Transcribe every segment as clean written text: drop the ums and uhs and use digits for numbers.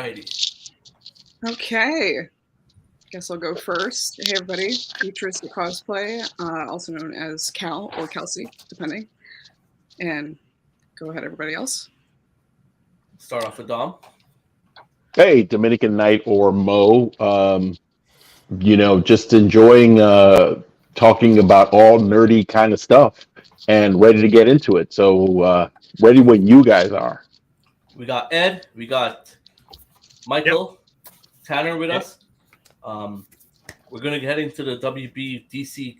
Alrighty. Okay. Guess I'll go first. Hey everybody, Futuristic Cosplay, also known as Cal or Kelsey, depending. And go ahead, everybody else. Start off with Dom. Hey, Dominican Knight or Mo. Just enjoying talking about all nerdy kind of stuff and ready to get into it. So, ready when you guys are. We got Ed. We got Michael, Tanner with us. We're gonna get into the WB DC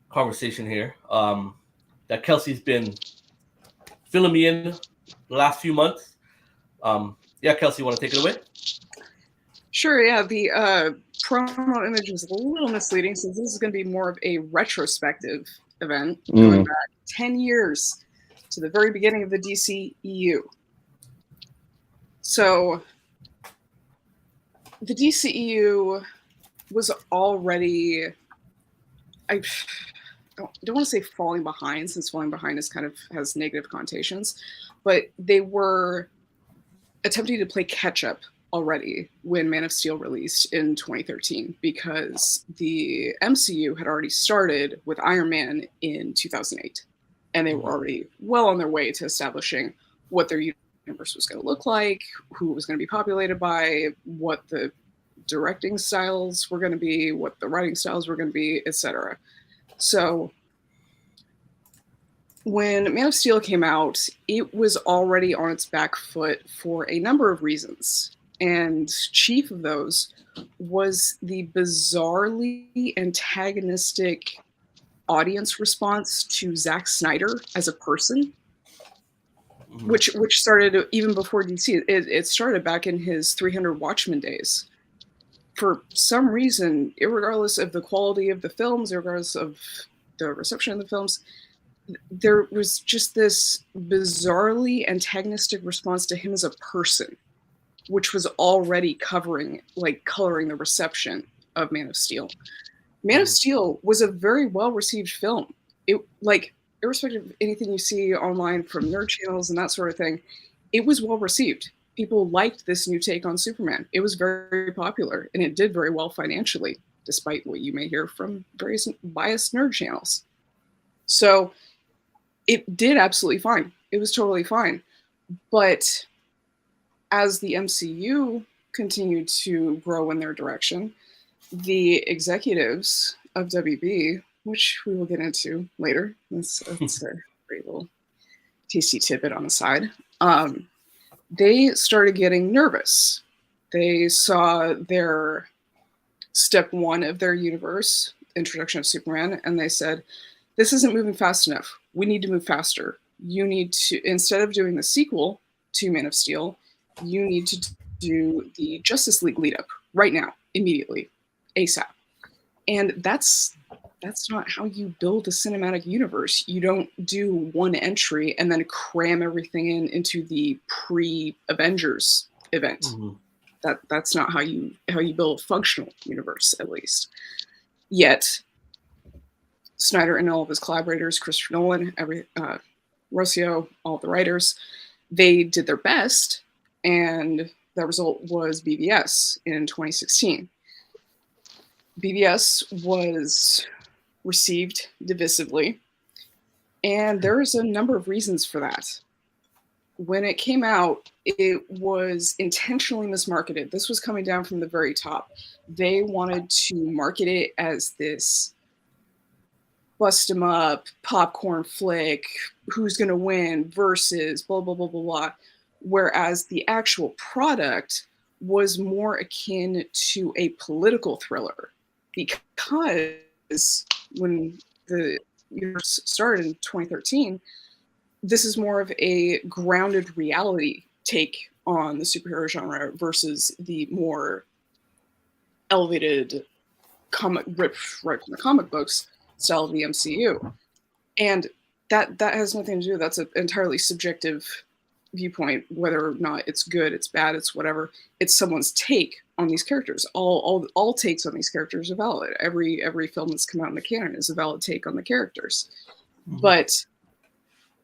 conversation here. That Kelsey's been filling me in the last few months. Kelsey, you want to take it away? Sure. Yeah. The promo image is a little misleading since this is going to be more of a retrospective event going back 10 years to the very beginning of the DCEU. So the DCEU was already, I don't want to say falling behind, since falling behind is kind of has negative connotations, but they were attempting to play catch up already when Man of Steel released in 2013, because the MCU had already started with Iron Man in 2008, and they were already well on their way to establishing what their universe was going to look like, who it was going to be populated by, what the directing styles were going to be, what the writing styles were going to be, etc. So when Man of Steel came out, it was already on its back foot for a number of reasons. And chief of those was the bizarrely antagonistic audience response to Zack Snyder as a person, which started even before DC. It started back in his 300 Watchmen days. For some reason, irregardless of the quality of the films, regardless of the reception of the films, there was just this bizarrely antagonistic response to him as a person, which was already coloring the reception of Man of Steel. Man of Steel was a very well-received film. It, irrespective of anything you see online from nerd channels and that sort of thing, it was well-received. People liked this new take on Superman. It was very popular, and it did very well financially, despite what you may hear from various biased nerd channels. So it did absolutely fine. It was totally fine. But as the MCU continued to grow in their direction, the executives of WB, which we will get into later, that's a great little tasty tidbit on the side, they started getting nervous. They saw their step one of their universe, introduction of Superman, and they said, this isn't moving fast enough. We need to move faster. You need to, instead of doing the sequel to Man of Steel, you need to do the Justice League lead up right now, immediately, ASAP. And that's not how you build a cinematic universe. You don't do one entry and then cram everything into the pre-Avengers event. That's not how you build a functional universe, at least. Yet Snyder and all of his collaborators, Christopher Nolan, Rossio, all of the writers, they did their best, and the result was BVS in 2016. BVS was received divisively, and there's a number of reasons for that. When it came out, it was intentionally mismarketed. This was coming down from the very top. They wanted to market it as this bust 'em up, popcorn flick, who's going to win versus blah, blah, blah, blah, blah. Whereas the actual product was more akin to a political thriller, because when the year started in 2013, this is more of a grounded reality take on the superhero genre versus the more elevated comic ripped right from the comic books style of the MCU. And that has nothing to do, that's an entirely subjective viewpoint, whether or not it's good, it's bad, it's whatever. It's someone's take on these characters. All takes on these characters are valid. Every film that's come out in the canon is a valid take on the characters. But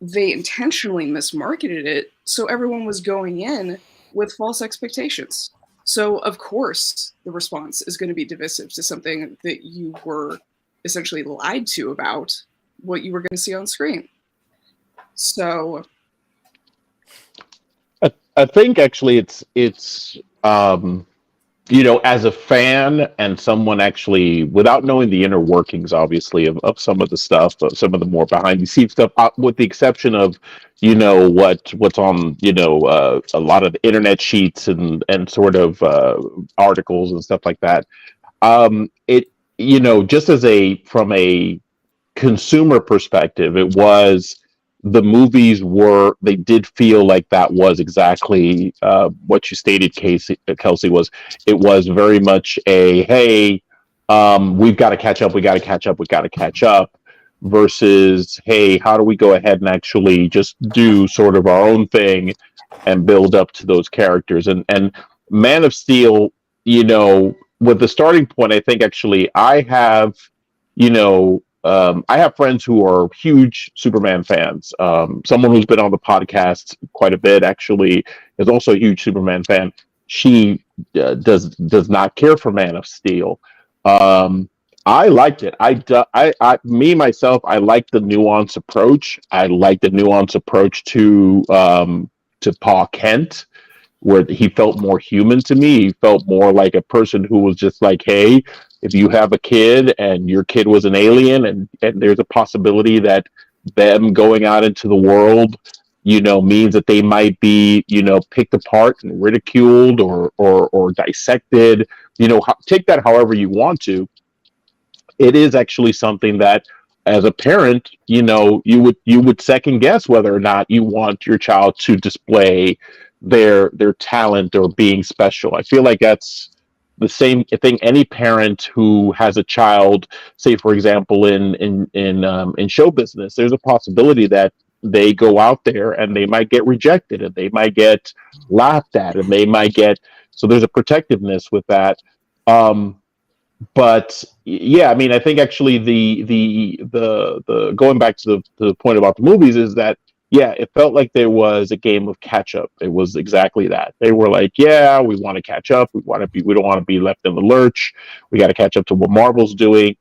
they intentionally mismarketed it, so everyone was going in with false expectations. So, of course, the response is going to be divisive to something that you were essentially lied to about what you were going to see on screen. So, I think actually it's as a fan and someone actually without knowing the inner workings, obviously, of some of the stuff, of some of the more behind the scenes stuff, with the exception of what's on a lot of internet sheets and sort of articles and stuff like that. It just as from a consumer perspective, it was the movies they did feel like that was exactly what you stated, Kelsey, was it was very much a hey, we've got to catch up, we got to catch up, we got to catch up, versus hey, how do we go ahead and actually just do sort of our own thing and build up to those characters. And Man of Steel, with the starting point, I think actually I have friends who are huge Superman fans. Someone who's been on the podcast quite a bit actually is also a huge Superman fan. She does not care for Man of Steel. I liked it. Me myself, I like the nuanced approach. I like the nuanced approach to Pa Kent, where he felt more human to me. He felt more like a person who was just like, hey, if you have a kid and your kid was an alien and there's a possibility that them going out into the world, means that they might be, picked apart and ridiculed or dissected, take that however you want to. It is actually something that as a parent, you would second guess whether or not you want your child to display their talent or being special. I feel like that's the same thing. Any parent who has a child, say for example in show business, there's a possibility that they go out there and they might get rejected and they might get laughed at and they might get, so there's a protectiveness with that. But yeah, I mean, I think actually the going back to the point about the movies is that yeah, it felt like there was a game of catch up. It was exactly that. They were like, yeah, we want to catch up. We don't want to be left in the lurch. We got to catch up to what Marvel's doing.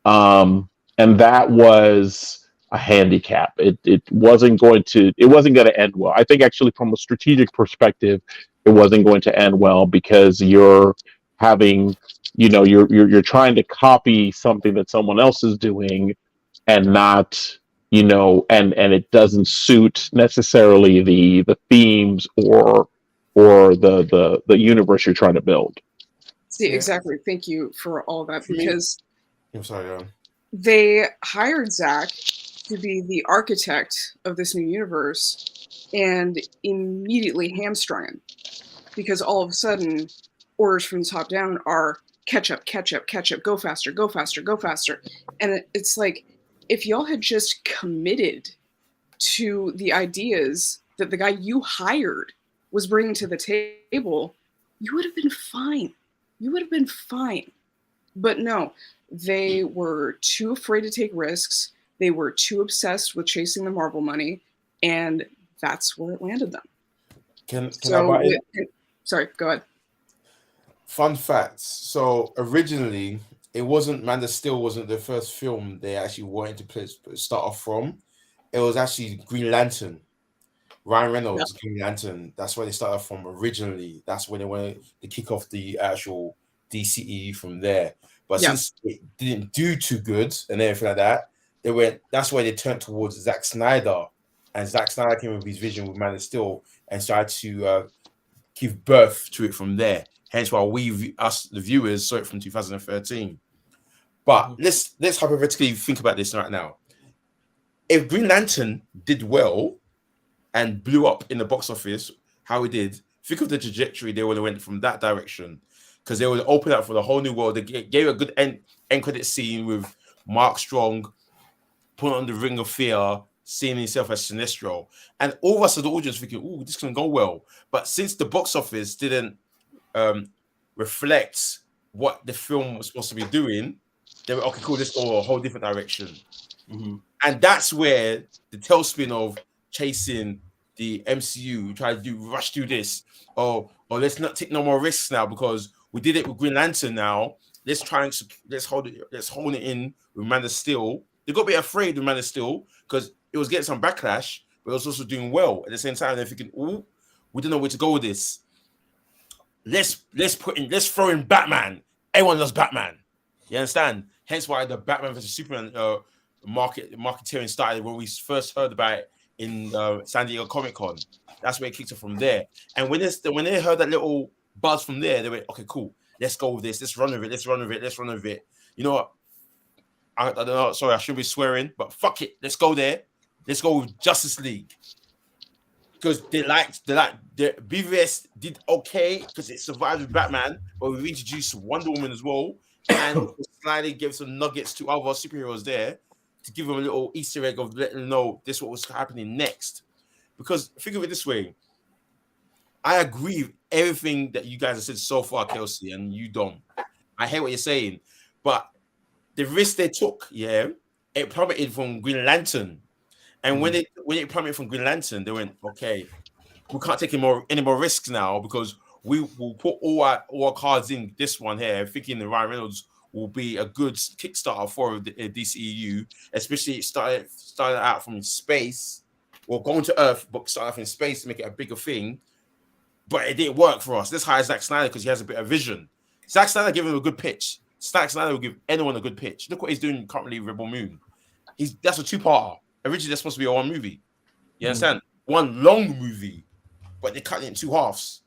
And that was a handicap. It wasn't going to end well. I think actually from a strategic perspective, it wasn't going to end well because you're having, you're trying to copy something that someone else is doing and not, and it doesn't suit necessarily the themes or the universe you're trying to build. See, exactly. Thank you for all that, because I'm sorry, they hired Zack to be the architect of this new universe and immediately hamstrung him because all of a sudden orders from the top down are catch up, go faster, go faster, go faster. And it's like, if y'all had just committed to the ideas that the guy you hired was bringing to the table, you would have been fine. You would have been fine. But no, they were too afraid to take risks. They were too obsessed with chasing the Marvel money, and that's where it landed them. Can I buy it? Sorry, go ahead. Fun facts. So originally, it wasn't Man of Steel wasn't the first film they actually wanted to start off from. It was actually Green Lantern. Ryan Reynolds, Green Lantern. That's where they started from originally. That's when they wanted to kick off the actual DCEU from there. But since it didn't do too good and everything like that, that's why they turned towards Zack Snyder. And Zack Snyder came with his vision with Man of Steel and started to give birth to it from there. Hence why us, the viewers, saw it from 2013. But let's hypothetically think about this right now. If Green Lantern did well and blew up in the box office, how it did, think of the trajectory they would have went from that direction. Because they would open up for the whole new world. They gave a good end credit scene with Mark Strong putting on the Ring of Fear, seeing himself as Sinestro. And all of us as the audience thinking, oh, this can go well. But since the box office didn't reflect what the film was supposed to be doing, they were, okay, cool, let's go a whole different direction. Mm-hmm. And that's where the tailspin of chasing the MCU try to rush through this, or let's not take no more risks now because we did it with Green Lantern. Now let's hold it in with Man of Steel. They got a bit afraid with Man of Steel because it was getting some backlash, but it was also doing well at the same time. They're thinking, oh, we don't know where to go with this. Let's throw in Batman. Everyone loves Batman. You understand? Hence why the Batman versus Superman marketeering started when we first heard about it in San Diego Comic-Con. That's where it kicked off from there. And when they heard that little buzz from there, they went, okay, cool. Let's go with this. Let's run with it. You know what? I don't know. Sorry, I shouldn't be swearing, but fuck it. Let's go there. Let's go with Justice League. Because they liked the BVS did okay because it survived with Batman, but we've introduced Wonder Woman as well, and slightly gave some nuggets to other superheroes there to give them a little Easter egg of letting them know this what was happening next. Because think of it this way, I agree with everything that you guys have said so far, Kelsey, and you don't. I hear what you're saying, but the risk they took, it plummeted from Green Lantern. And when it plummeted from Green Lantern, they went, okay, we can't take any more risks now because we will put all our cards in this one here, thinking that Ryan Reynolds will be a good Kickstarter for the DCEU, especially it started out from space, or going to Earth, but started off in space to make it a bigger thing. But it didn't work for us. Let's hire Zack Snyder because he has a bit of vision. Zack Snyder gave him a good pitch. Zack Snyder will give anyone a good pitch. Look what he's doing currently with Rebel Moon. That's a two-parter. Originally, that's supposed to be a one movie. You understand? One long movie, but they cut it in two halves.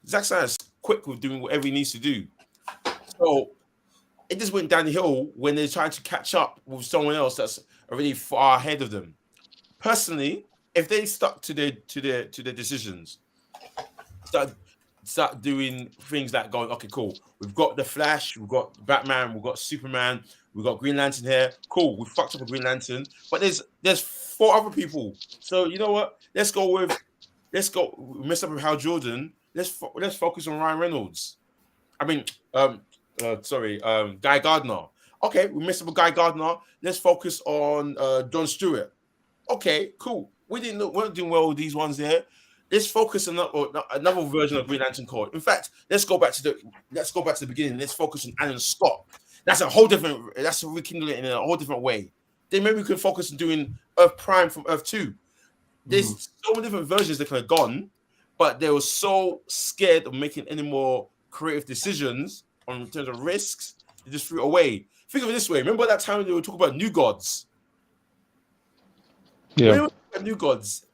Zack Snyder's quick with doing whatever he needs to do. So it just went downhill when they're trying to catch up with someone else that's already far ahead of them. Personally, if they stuck to their decisions, start doing things like going, okay, cool. We've got the Flash, we've got Batman, we've got Superman, we've got Green Lantern here. Cool, we fucked up with Green Lantern, but there's 4 other people. So you know what? Let's go. We messed up with Hal Jordan. Let's focus on Ryan Reynolds. I mean, Guy Gardner. Okay, we messed up with Guy Gardner. Let's focus on Don Stewart. Okay, cool. We weren't doing well with these ones there. Let's focus on another version of Green Lantern Corps. In fact, let's go back to the beginning. Let's focus on Alan Scott. That's rekindling it in a whole different way. Then maybe we could focus on doing Earth Prime from Earth 2. There's so many different versions that could have gone, but they were so scared of making any more creative decisions in terms of risks, they just threw it away. Think of it this way. Remember that time they were talking about New Gods? Yeah. New Gods.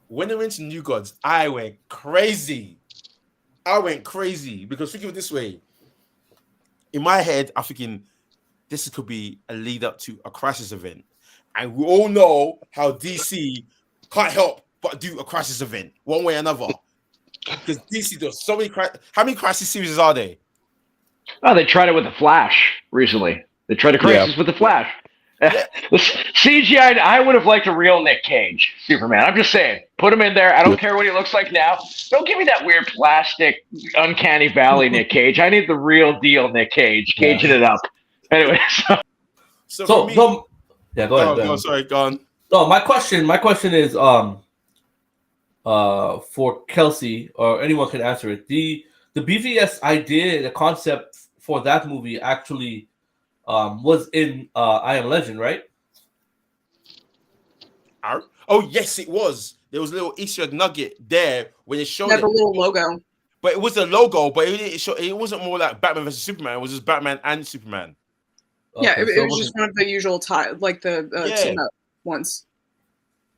When they went to New Gods, I went crazy because think of it this way. In my head, I'm thinking this could be a lead up to a crisis event. And we all know how DC can't help but do a crisis event one way or another. Because DC does so many how many crisis series are there? Oh, they tried it with the Flash recently. They tried a crisis with the Flash. Yeah. CGI, I would have liked a real Nick Cage Superman. I'm just saying, put him in there. I don't care what he looks like now. Don't give me that weird plastic, uncanny valley Nick Cage. I need the real deal Nick Cage, caging it up. Anyway, so go ahead. Sorry, go on. No, my question is for Kelsey, or anyone can answer it. The BVS idea, the concept for that movie actually was in I Am Legend, right? Oh yes, it was. There was a little Easter egg nugget there when it showed a little logo. But it was a logo, but it wasn't more like Batman versus Superman. It was just Batman and Superman. Okay, yeah, it was just one of the usual like the team up ones.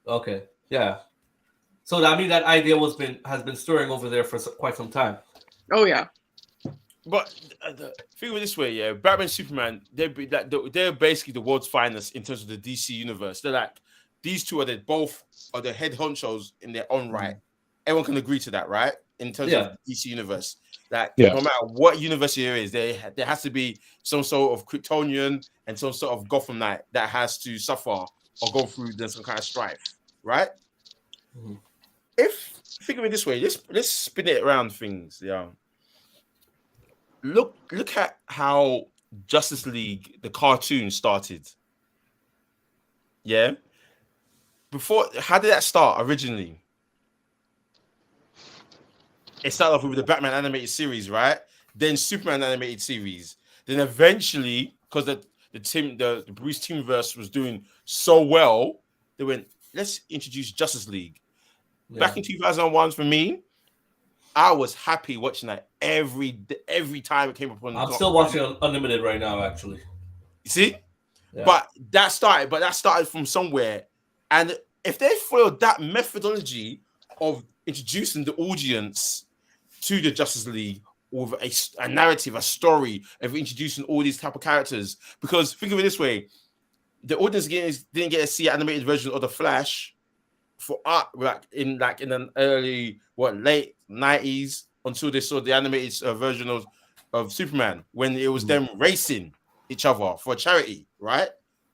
Okay, yeah. So that that idea has been stirring over there for quite some time. Oh yeah. But think of it this way, yeah. Batman, Superman, they're basically the world's finest in terms of the DC universe. They're like these two both are the head honchos in their own right. Everyone can agree to that, right? In terms of the DC universe, no matter what universe there is, there has to be some sort of Kryptonian and some sort of Gotham Knight that has to suffer or go through some kind of strife, right? Mm-hmm. Think of it this way, let's spin it around things, yeah. Look at how Justice League, the cartoon, started. Yeah. how did that start originally? It started off with the Batman animated series, right? Then Superman animated series. Then eventually, because the Bruce Timmverse was doing so well, they went, let's introduce Justice League. Yeah. Back in 2001, for me, I was happy watching that every time it came up on. I'm still watching Unlimited right now, actually. You see, yeah. But that started from somewhere, and if they followed that methodology of introducing the audience to the Justice League with a narrative, a story of introducing all these type of characters, because think of it this way, the audience didn't get to see an animated version of the Flash for art in the early late 90s until they saw the animated version of Superman when it was them racing each other for a charity, right?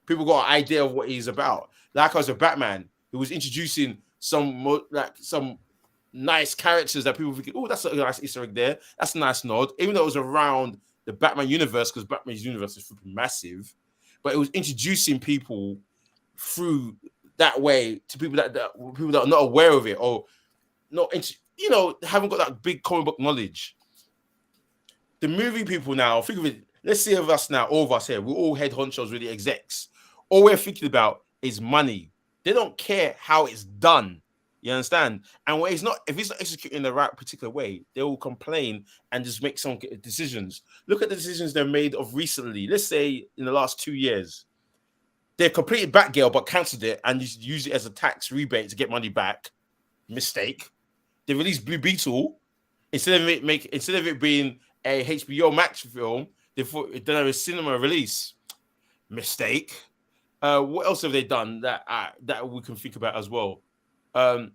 People got an idea of what he's about. Likewise with Batman, who was introducing some nice characters that people think, oh, that's a nice Easter egg there. That's a nice nod. Even though it was around the Batman universe, because Batman's universe is massive, but it was introducing people through that way to people that are not aware of it or not, haven't got that big comic book knowledge. The movie people now, think of it. Let's say of us now, all of us here, we're all head honchos, really execs. All we're thinking about is money. They don't care how it's done. You understand? And when if it's not executed in the right particular way, they will complain and just make some decisions. Look at the decisions they've made of recently. Let's say in the last 2 years, they've completed Batgirl but cancelled it and used it as a tax rebate to get money back. Mistake. They released Blue Beetle instead of it being a HBO Max film. They thought it done a cinema release. Mistake. What else have they done that we can think about as well? I'm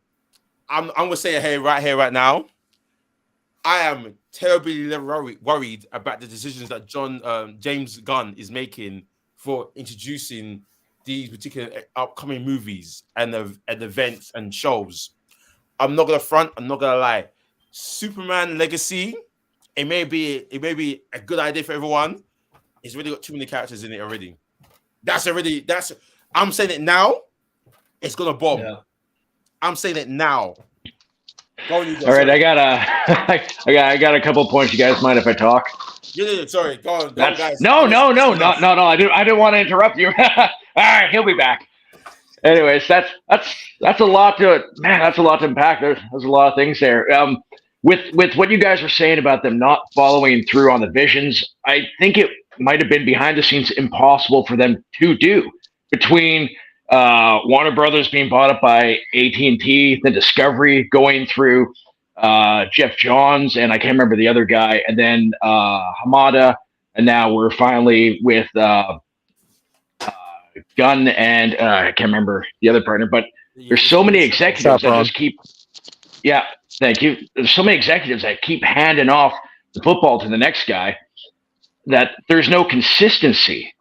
gonna say it right now. I am terribly worried about the decisions that James Gunn is making for introducing these particular upcoming movies and events and shows. I'm not gonna front. I'm not gonna lie. Superman Legacy. It may be a good idea for everyone. It's really got too many characters in it already. I'm saying it now. It's gonna bomb. Yeah. I'm saying it now. All right, I got a couple points. You guys mind if I talk? Yeah, sorry. Go on, guys. No. I didn't want to interrupt you. All right, he'll be back. Anyways, that's a lot to it, man. That's a lot to unpack. There's a lot of things there. With what you guys were saying about them not following through on the visions, I think it might have been behind the scenes impossible for them to do. Between Warner Brothers being bought up by AT&T, then Discovery going through Jeff Johns, and I can't remember the other guy, and then Hamada, and now we're finally with Gunn and I can't remember the other partner, but there's so many executives that just keep. Yeah, thank you. There's so many executives that keep handing off the football to the next guy that there's no consistency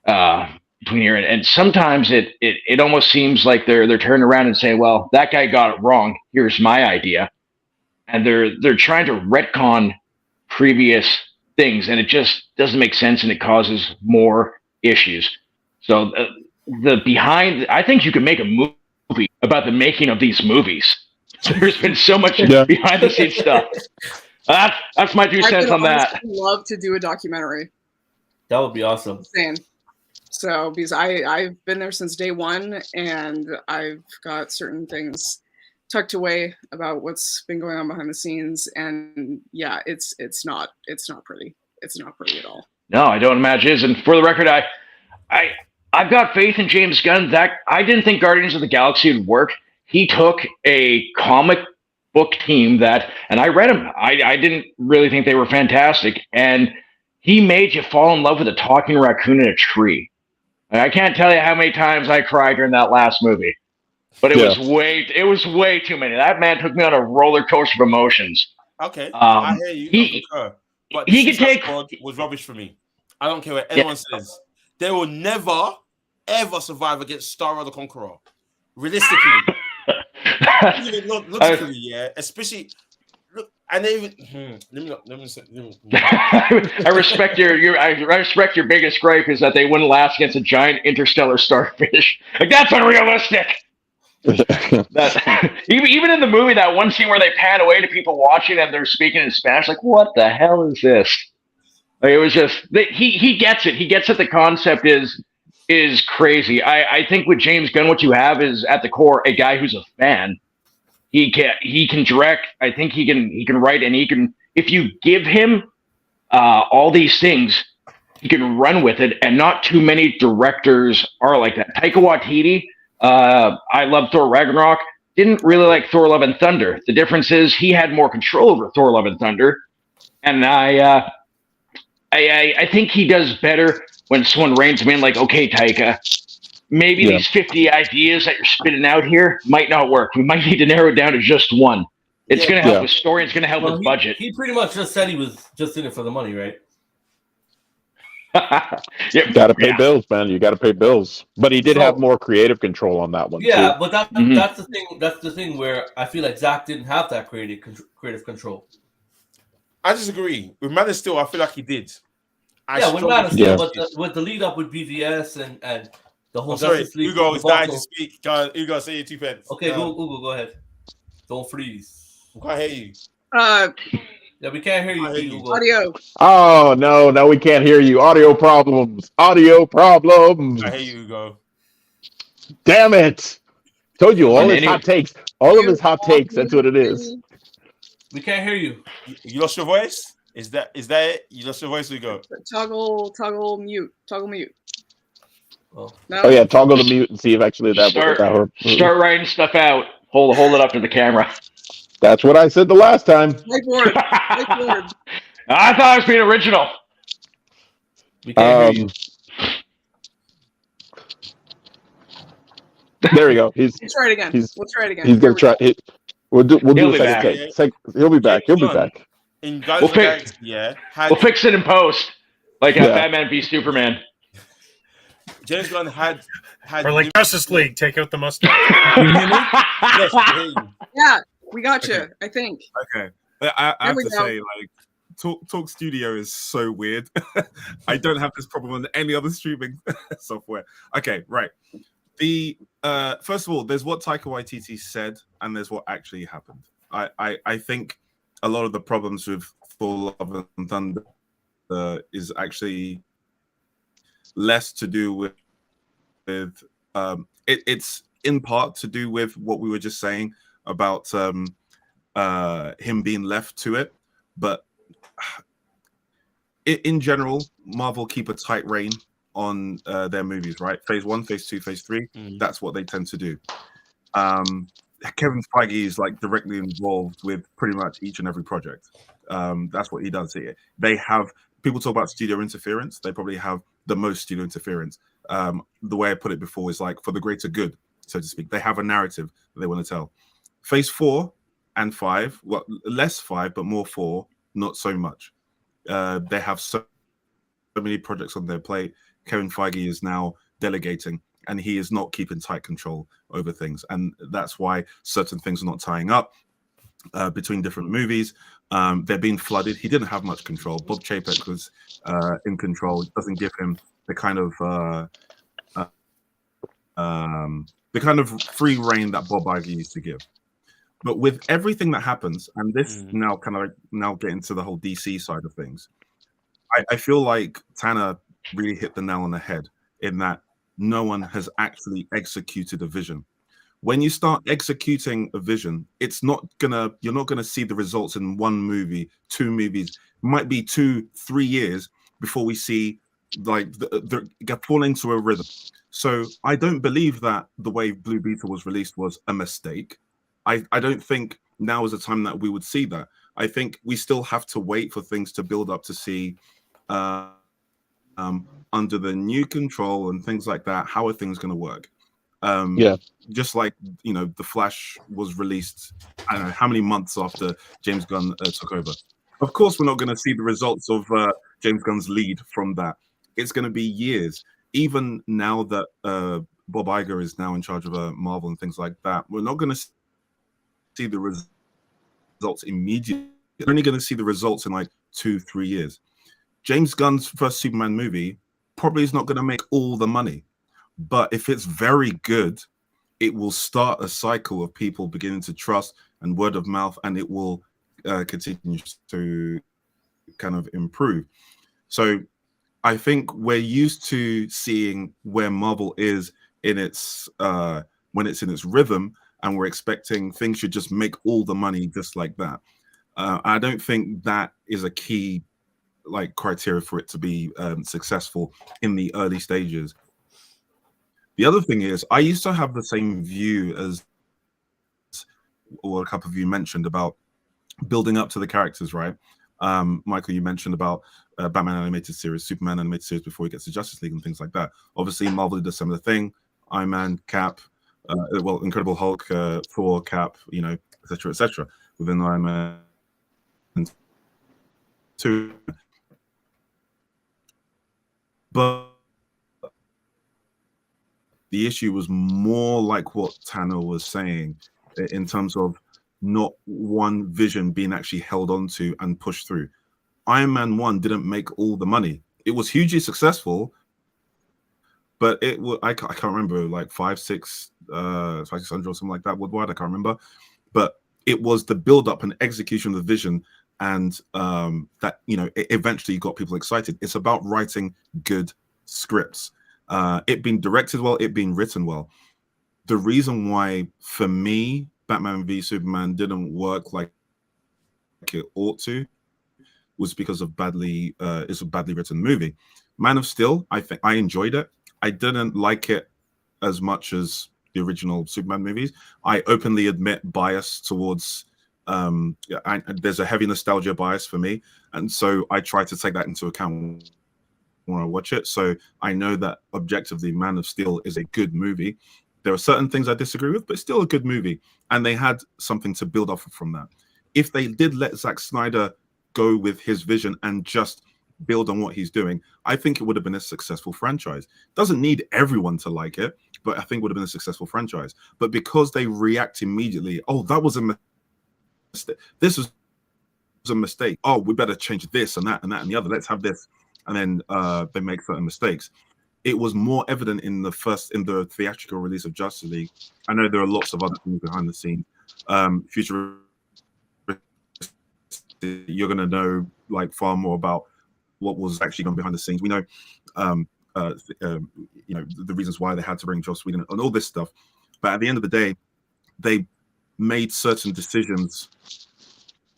between here. And sometimes it almost seems like they're turning around and saying, well, that guy got it wrong. Here's my idea. And they're trying to retcon previous things, and it just doesn't make sense, and it causes more issues. So I think you could make a movie about the making of these movies. There's been so much behind the scenes stuff. That's my 2 cents on that. I would love to do a documentary. That would be awesome. Insane. So, because I've been there since day one, and I've got certain things tucked away about what's been going on behind the scenes, and yeah, it's not pretty. It's not pretty at all. No, I don't imagine it is. And for the record, I've got faith in James Gunn. That I didn't think Guardians of the Galaxy would work. He took a comic book team and I read them. I didn't really think they were fantastic, and he made you fall in love with a talking raccoon in a tree. I can't tell you how many times I cried during that last movie, but it was way too many. That man took me on a roller coaster of emotions. Okay, I hear you. But he could take was rubbish for me. I don't care what anyone says. They will never ever survive against Star the Conqueror. Realistically. Logically, yeah. Especially, look, and even let me. I respect your biggest gripe is that they wouldn't last against a giant interstellar starfish. Like, that's unrealistic. That even in the movie, that one scene where they pan away to people watching and they're speaking in Spanish, like, what the hell is this? Like, it was just he gets it. He gets that the concept is crazy. I think with James Gunn, what you have is at the core a guy who's a fan. He can direct. I think he can write, and he can, if you give him all these things, he can run with it. And not too many directors are like that. Taika Waititi, I love Thor Ragnarok. Didn't really like Thor: Love and Thunder. The difference is he had more control over Thor: Love and Thunder, and I think he does better when someone reins him in. Like, okay, Taika, maybe these 50 ideas that you're spitting out here might not work. We might need to narrow it down to just one. It's going to help with story. It's going to help with budget. He pretty much just said he was just in it for the money, right? Gotta pay bills, man. You gotta pay bills. But he did have more creative control on that one. Yeah, too. but that's the thing. That's the thing where I feel like Zack didn't have that creative control. I disagree. With Man of Steel, I feel like he did. With Man of Steel, but with the lead up with BVS and the whole Justice League. Hugo is dying to speak. Hugo, say your 2 pence. Okay, Hugo, go ahead. Don't freeze. We can't hear you. Yeah, we can't hear you, Hugo. Audio. Oh no, we can't hear you. Audio problems. I hear you, Hugo. Damn it! Told you all his hot takes. All of his hot takes. That's what it is. We can't hear you. You lost your voice? Is that it? You lost your voice, Hugo? Toggle mute. Oh. No? Oh yeah, toggle the mute and see if actually that start writing stuff out. Hold it up to the camera. That's what I said the last time. Whiteboard. I thought I was being original. We can't hear you. There we go. Let's try it again. He's gonna try. We'll do a second take. He'll be back. In Guys Galaxy, we'll fix it in post, like Batman v Superman. James Gunn had or like Justice League, take out the mustache. Can you hear me? Yes, I hear you. Yeah, we got you. I think. Okay, I have to say, like, Talk Studio is so weird. I don't have this problem on any other streaming software. Okay, right. The first of all, there's what Taika Waititi said, and there's what actually happened. I think a lot of the problems with Thor: Love and Thunder is actually less to do with it's in part to do with what we were just saying about him being left to it, but in general, Marvel keep a tight rein on their movies, right? Phase 1, Phase 2, Phase 3. That's what they tend to do. Kevin Feige is like directly involved with pretty much each and every project. That's what he does here. They have people talk about studio interference. They probably have the most studio interference. The way I put it before is like for the greater good, so to speak. They have a narrative that they want to tell. Phase 4 and 5, well, less 5, but more 4, not so much. They have so many projects on their plate. Kevin Feige is now delegating, and he is not keeping tight control over things. And that's why certain things are not tying up between different movies. They're being flooded. He didn't have much control. Bob Chapek was in control. It doesn't give him the kind of free reign that Bob Iger used to give. But with everything that happens, and this now getting to the whole DC side of things, I feel like Tanner really hit the nail on the head in that no one has actually executed a vision. When you start executing a vision, you're not gonna see the results in 1 movie, 2 movies. It might be 2-3 years before we see like the fall into a rhythm. So I don't believe that the way Blue Beetle was released was a mistake. I don't think now is the time that we would see that. I think we still have to wait for things to build up to see under the new control and things like that, how are things going to work? Just like, The Flash was released, I don't know how many months after James Gunn took over. Of course, we're not going to see the results of James Gunn's lead from that. It's going to be years. Even now that Bob Iger is now in charge of Marvel and things like that, we're not going to see the results immediately. We're only going to see the results in like 2-3 years. James Gunn's first Superman movie probably is not going to make all the money, but if it's very good, it will start a cycle of people beginning to trust and word of mouth, and it will continue to kind of improve. So I think we're used to seeing where Marvel is in its when it's in its rhythm, and we're expecting things should just make all the money just like that. I don't think that is a key like criteria for it to be successful in the early stages. The other thing is, I used to have the same view as or a couple of you mentioned about building up to the characters, right? Michael, you mentioned about Batman animated series, Superman animated series before he gets to Justice League and things like that. Obviously, Marvel did a similar thing. Iron Man, Cap, Incredible Hulk, Thor, Cap, you know, etc., etc. Within Iron Man 2. But the issue was more like what Tanner was saying in terms of not one vision being actually held onto and pushed through. Iron Man 1 didn't make all the money. It was hugely successful, but it was, I can't remember, like 600 or something like that worldwide. I can't remember. But it was the build-up and execution of the vision, and that, you know, it eventually got people excited. It's about writing good scripts. It being directed well, it being written well. The reason why, for me, Batman v Superman didn't work like it ought to was because of it's a badly written movie. Man of Steel, I think I enjoyed it. I didn't like it as much as the original Superman movies. I openly admit bias towards there's a heavy nostalgia bias for me, and so I try to take that into account when I watch it. So I know that objectively Man of Steel is a good movie. There are certain things I disagree with, but still a good movie, and they had something to build off from that. If they did let Zack Snyder go with his vision and just build on what he's doing, I think it would have been a successful franchise. Doesn't need everyone to like it, but I think it would have been a successful franchise. But because they react immediately, oh, that was a mistake. This was a mistake. Oh, we better change this and that and that and the other. Let's have this. And then they make certain mistakes. It was more evident in the theatrical release of Justice League. I know there are lots of other things behind the scenes. Future, you're going to know like far more about what was actually going behind the scenes. We know, you know, the reasons why they had to bring Joss Whedon and all this stuff. But at the end of the day, they made certain decisions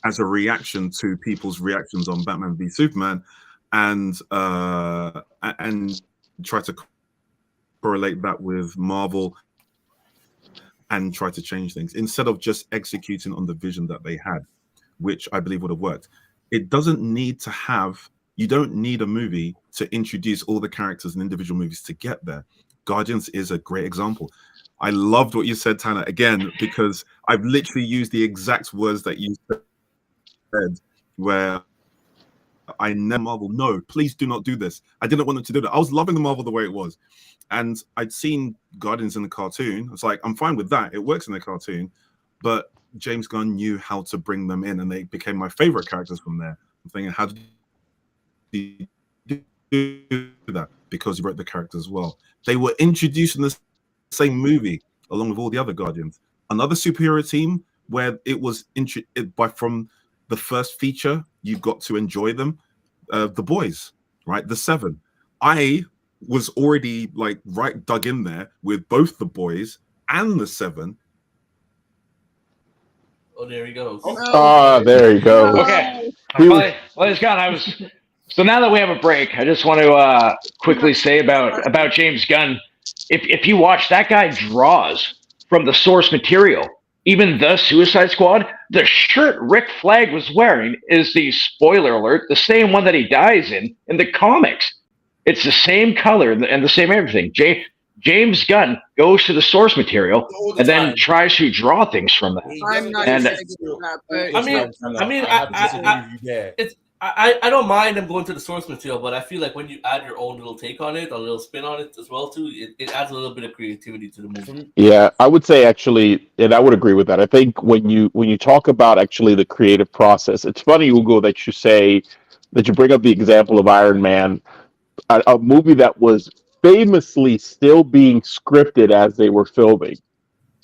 as a reaction to people's reactions on Batman v Superman, and try to correlate that with Marvel and try to change things instead of just executing on the vision that they had, which I believe would have worked. It doesn't need to have, you don't need a movie to introduce all the characters in individual movies to get there. Guardians is a great example. I loved what you said, Tanner, again, because I've literally used the exact words that you said, where I never Marvel, no, please do not do this. I didn't want them to do that. I was loving the Marvel the way it was. And I'd seen Guardians in the cartoon. It's like, I'm fine with that. It works in the cartoon. But James Gunn knew how to bring them in, and they became my favorite characters from there. I'm thinking, how did he do that? Because he wrote the characters well. They were introduced in the same movie along with all the other Guardians. Another superhero team where it was from the first feature, you got to enjoy them. The Boys, right? The Seven. I was already like dug in there with both the Boys and the Seven. Oh, there he goes. There you go. Okay. Well, it's gone. So now that we have a break, I just want to quickly say about James Gunn. If you watch, that guy draws from the source material. Even the Suicide Squad, the shirt Rick Flag was wearing is the, spoiler alert, the same one that he dies in the comics. It's the same color and the same everything. James Gunn goes to the source material and then tries to draw things from that. I'm not And- saying that, but I don't mind them going to the source material, but I feel like when you add your own little take on it, a little spin on it as well too, it adds a little bit of creativity to the movie. Yeah, I would say actually, and I would agree with that. I think when you talk about actually the creative process, it's funny, Hugo, that you say that you bring up the example of Iron Man, a movie that was famously still being scripted as they were filming.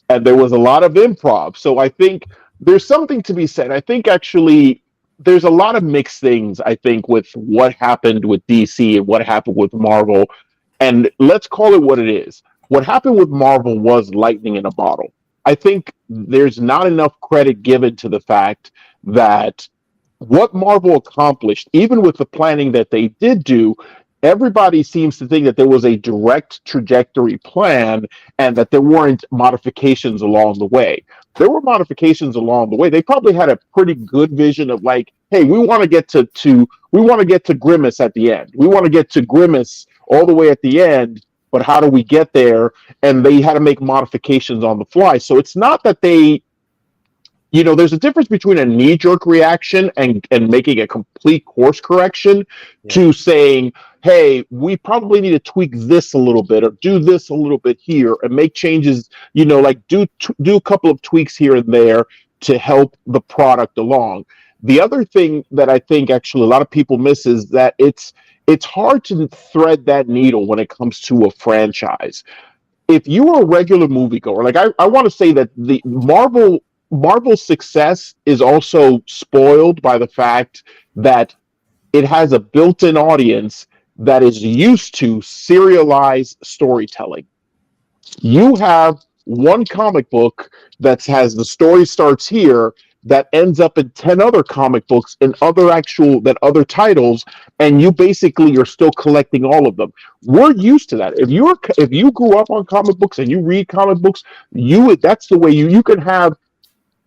and there was a lot of improv. So I think there's something to be said. I think actually there's a lot of mixed things, I think, with what happened with DC and what happened with Marvel. And let's call it what it is. What happened with Marvel was lightning in a bottle. I think there's not enough credit given to the fact that what Marvel accomplished, even with the planning that they did do, everybody seems to think that there was a direct trajectory plan and that there weren't modifications along the way. There were modifications along the way. They probably had a pretty good vision of like, hey, we want to get to Grimace at the end. We want to get to Grimace all the way at the end, but how do we get there? And they had to make modifications on the fly. So it's not that they, there's a difference between a knee-jerk reaction and making a complete course correction to saying, hey, we probably need to tweak this a little bit or do this a little bit here and make changes, like do a couple of tweaks here and there to help the product along. The other thing that I think actually a lot of people miss is that it's hard to thread that needle when it comes to a franchise. If you are a regular moviegoer, like I want to say that the Marvel's success is also spoiled by the fact that it has a built-in audience that is used to serialized storytelling. You have one comic book that has the story starts here that ends up in 10 other comic books in other titles, and you basically are still collecting all of them. We're used to that. If you grew up on comic books and you read comic books, that's the way you can have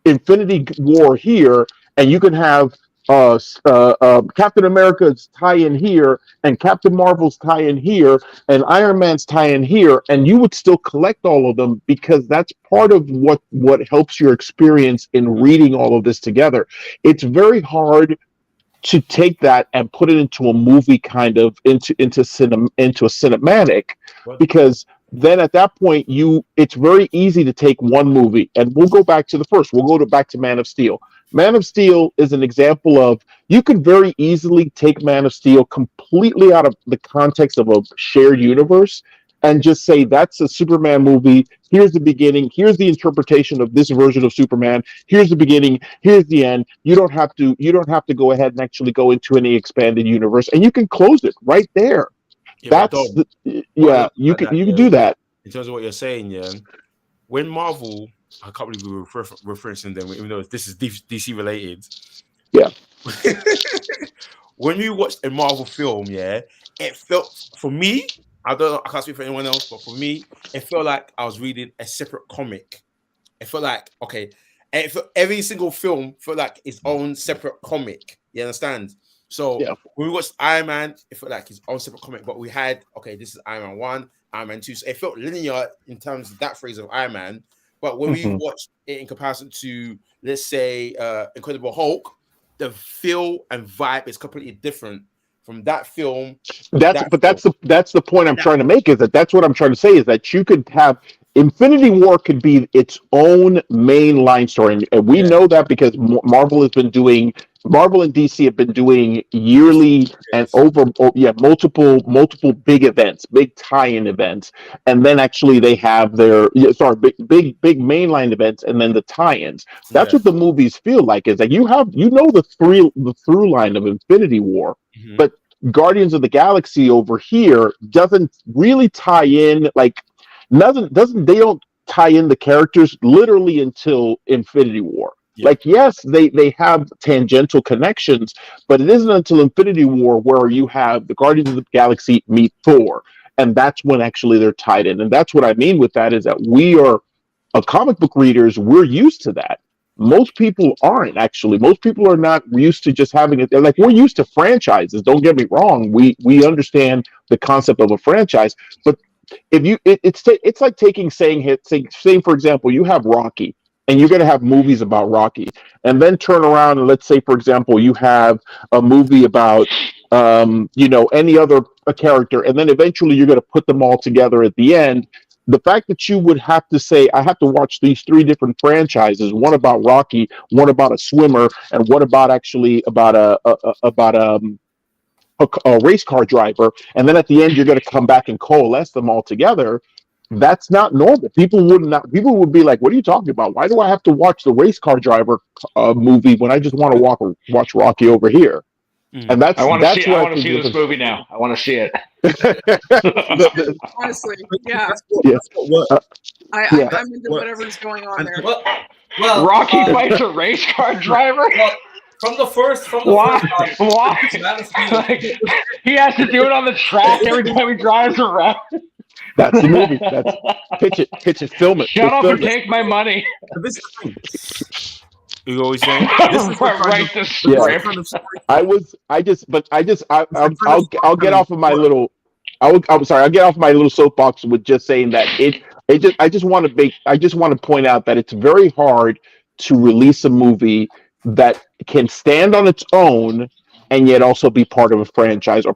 Infinity War here, and you can have Captain America's tie-in here, and Captain Marvel's tie-in here, and Iron Man's tie-in here, and you would still collect all of them because that's part of what helps your experience in reading all of this together. It's very hard to take that and put it into a movie, kind of into a cinematic, because then at that point it's very easy to take one movie, and we'll go back to the first. We'll go back to Man of Steel. Man of Steel is an example of, you could very easily take Man of Steel completely out of the context of a shared universe and just say that's a Superman movie. Here's the beginning. Here's the interpretation of this version of Superman. Here's the beginning. Here's the end. You don't have to go ahead and actually go into any expanded universe, and you can close it right there. You can do that. In terms of what you're saying, when Marvel, I can't believe we were referencing them, even though this is DC related. Yeah. When you watched a Marvel film, it felt, for me, I can't speak for anyone else, but for me, it felt like I was reading a separate comic. It felt like, every single film felt like its own separate comic. You understand? So when we watched Iron Man, it felt like his own separate comic, but we had, this is Iron Man 1, Iron Man 2. So it felt linear in terms of that phrase of Iron Man. But when we watched it in comparison to, let's say, Incredible Hulk, the feel and vibe is completely different from that film. That's the point I'm trying to make, is that's what I'm trying to say, is that you could have Infinity War could be its own mainline story, and we know that because Marvel and DC have been doing yearly and multiple big events, big tie-in events, and then actually they have their big mainline events, and then the tie-ins. That's what the movies feel like. Is that the through line of Infinity War, but Guardians of the Galaxy over here doesn't really tie in they don't tie in the characters literally until Infinity War. Yes, they have tangential connections, but it isn't until Infinity War where you have the Guardians of the Galaxy meet Thor, and that's when actually they're tied in. And that's what I mean with that, is that we are comic book readers. We're used to that. Most people aren't, actually. Most people are not used to just having it. We're used to franchises. Don't get me wrong. We understand the concept of a franchise, but it's like saying, for example, you have Rocky, and you're going to have movies about Rocky, and then turn around and let's say, for example, you have a movie about any other character, and then eventually you're going to put them all together at the end. The fact that you would have to say, I have to watch these three different franchises, one about Rocky, one about a swimmer, and one about a race car driver, and then at the end you're going to come back and coalesce them all together. that's not normal. People would be like, "What are you talking about? Why do I have to watch the race car driver movie when I just want to watch Rocky over here?" And I want to see. where I want to think see this movie now. I want to see it. Honestly, yeah. That's what works. I'm into whatever's going on there. Well, Rocky fights a race car driver. Well, from the first, Why? Why? Man of Steel. Like, he has to do it on the track every time he drives around. That's the movie. That's pitch it, film it. Shut up film and take my money. This is the thing. You always saying this is Write the script. I'll get off of my little. I'm sorry. I'll get off my little soapbox with just saying that I just want to point out that it's very hard to release a movie that can stand on its own and yet also be part of a franchise or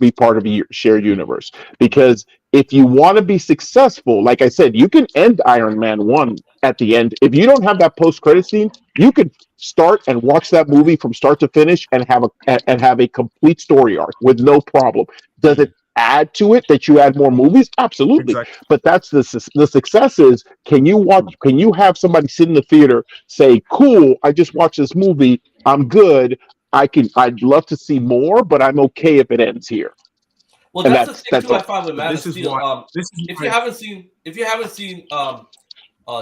be part of a shared universe. Because if you want to be successful, like I said, you can end Iron Man 1 at the end. If you don't have that post-credit scene, you could start and watch that movie from start to finish and have a complete story arc with no problem. Does it add to it that you add more movies? Absolutely. Exactly. But that's the success is, can you have somebody sit in the theater say, "Cool, I just watched this movie, I'm good. I'd love to see more, but I'm okay if it ends here." Well, that's the thing too. I find with Man of This is Steel. why- If you haven't seen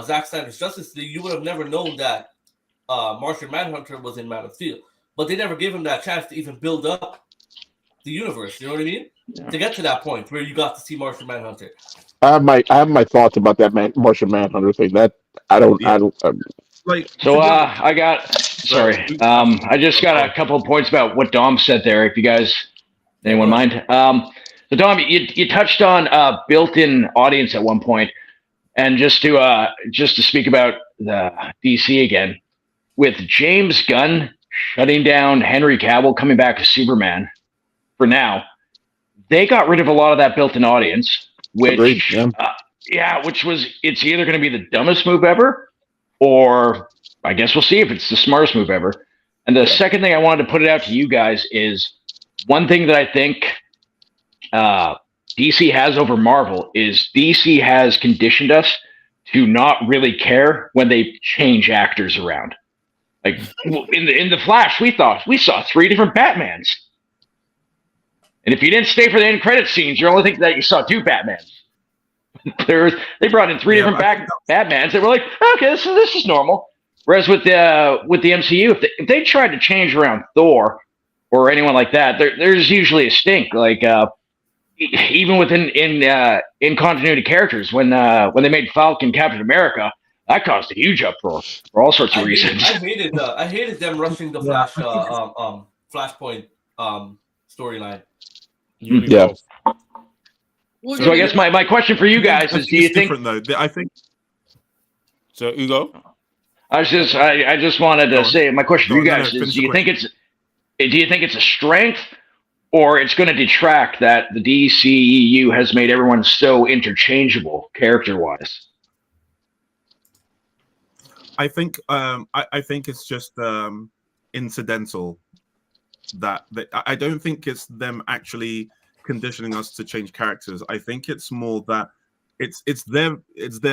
Zack Snyder's Justice League, you would have never known that Martian Manhunter was in Man of Steel. But they never gave him that chance to even build up the universe. You know what I mean? Yeah. To get to that point where you got to see Martian Manhunter. I have my thoughts about that Martian Manhunter thing. That I just got a couple of points about what Dom said there. If you guys, anyone mind? So Dom, you touched on built-in audience at one point, and just to speak about the DC again, with James Gunn shutting down Henry Cavill coming back as Superman for now, they got rid of a lot of that built-in audience, which it's either going to be the dumbest move ever, or I guess we'll see if it's the smartest move ever. And the second thing I wanted to put it out to you guys is one thing that I think DC has over Marvel is DC has conditioned us to not really care when they change actors around. Like in the Flash, we saw 3 different Batmans. And if you didn't stay for the end credit scenes, you're only thinking that you saw 2 Batmans. They brought in 3 different Batmans. They were like, okay, this is normal. Whereas with the MCU, if they tried to change around Thor or anyone like that, there's usually a stink. Like even within in continuity characters, when they made Falcon Captain America, that caused a huge uproar for all sorts of reasons. I hated them rushing the Flash Flashpoint storyline. Yeah. So I guess my question for you guys is: do you think? Though I think. So Ugo, I just wanted to say my question for you guys is: do you think it's a strength, or it's going to detract that the DCEU has made everyone so interchangeable character-wise? I think it's just incidental. That I don't think it's them actually conditioning us to change characters. I think it's more that it's their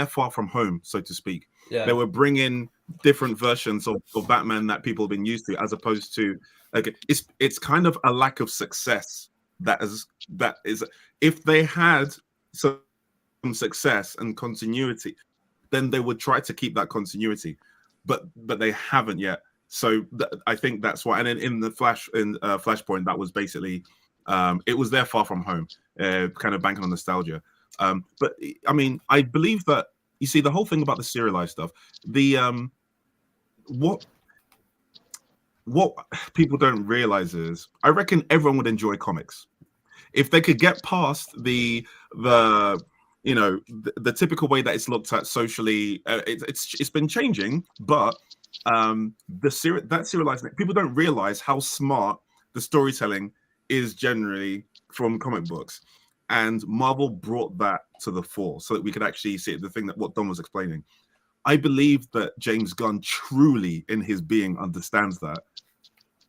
far from home, so to speak. Yeah. They were bringing different versions of Batman that people have been used to, as opposed to like it's kind of a lack of success that is if they had some success and continuity, then they would try to keep that continuity, but they haven't yet. So I think that's why. And in the Flashpoint, that was basically it was their far from home, kind of banking on nostalgia. But I mean, I believe that you see the whole thing about the serialized stuff. The what people don't realize is, I reckon everyone would enjoy comics if they could get past the typical way that it's looked at socially. It's been changing, but that serialized, people don't realize how smart the storytelling is generally from comic books, and Marvel brought that to the fore so that we could actually see it. The thing that what Don was explaining, I believe that James Gunn truly in his being understands that,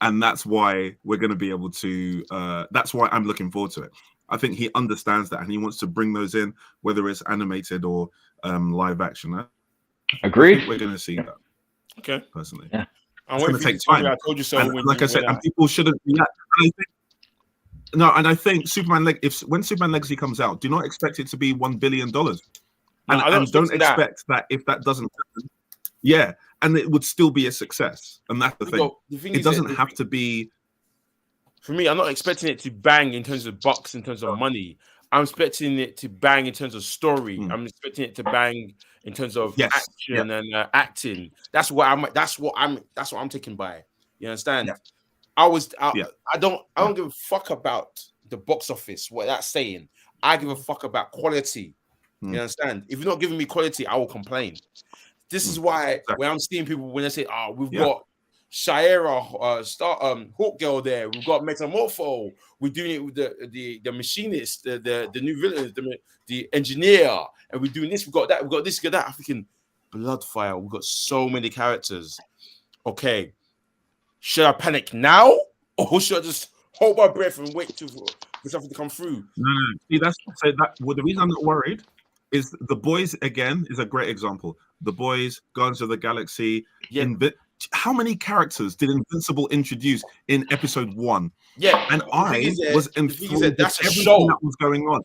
and that's why we're going to be able to. That's why I'm looking forward to it. I think he understands that, and he wants to bring those in, whether it's animated or live action. Agreed. We're going to see that. Okay, personally, yeah. It's going to take time. I told you so. And like I said, and people shouldn't react. And I think Superman, when Superman Legacy comes out, do not expect it to be $1 billion, and don't expect that if that doesn't happen, and it would still be a success. And that's the thing. It doesn't have to be. For me, I'm not expecting it to bang in terms of bucks, in terms of money. I'm expecting it to bang in terms of story. I'm expecting it to bang in terms of action and acting. That's what I'm taken by. You understand? Yeah. I don't give a fuck about the box office, what that's saying. I give a fuck about quality. You understand? If you're not giving me quality, I will complain. This is why when I'm seeing people when they say, "Oh, we've got Shira, Hawk Girl there. We've got Metamorpho. We're doing it with the machinist, the new villain, the engineer, and we're doing this. We've got that. We've got this. We've got that. I'm thinking, Bloodfire. We've got so many characters. Okay, should I panic now, or should I just hold my breath and wait for something to come through? No. See, the reason I'm not worried is The Boys again is a great example. The Boys, Guardians of the Galaxy, how many characters did Invincible introduce in episode 1? Yeah, and I was enthralled with everything that was going on.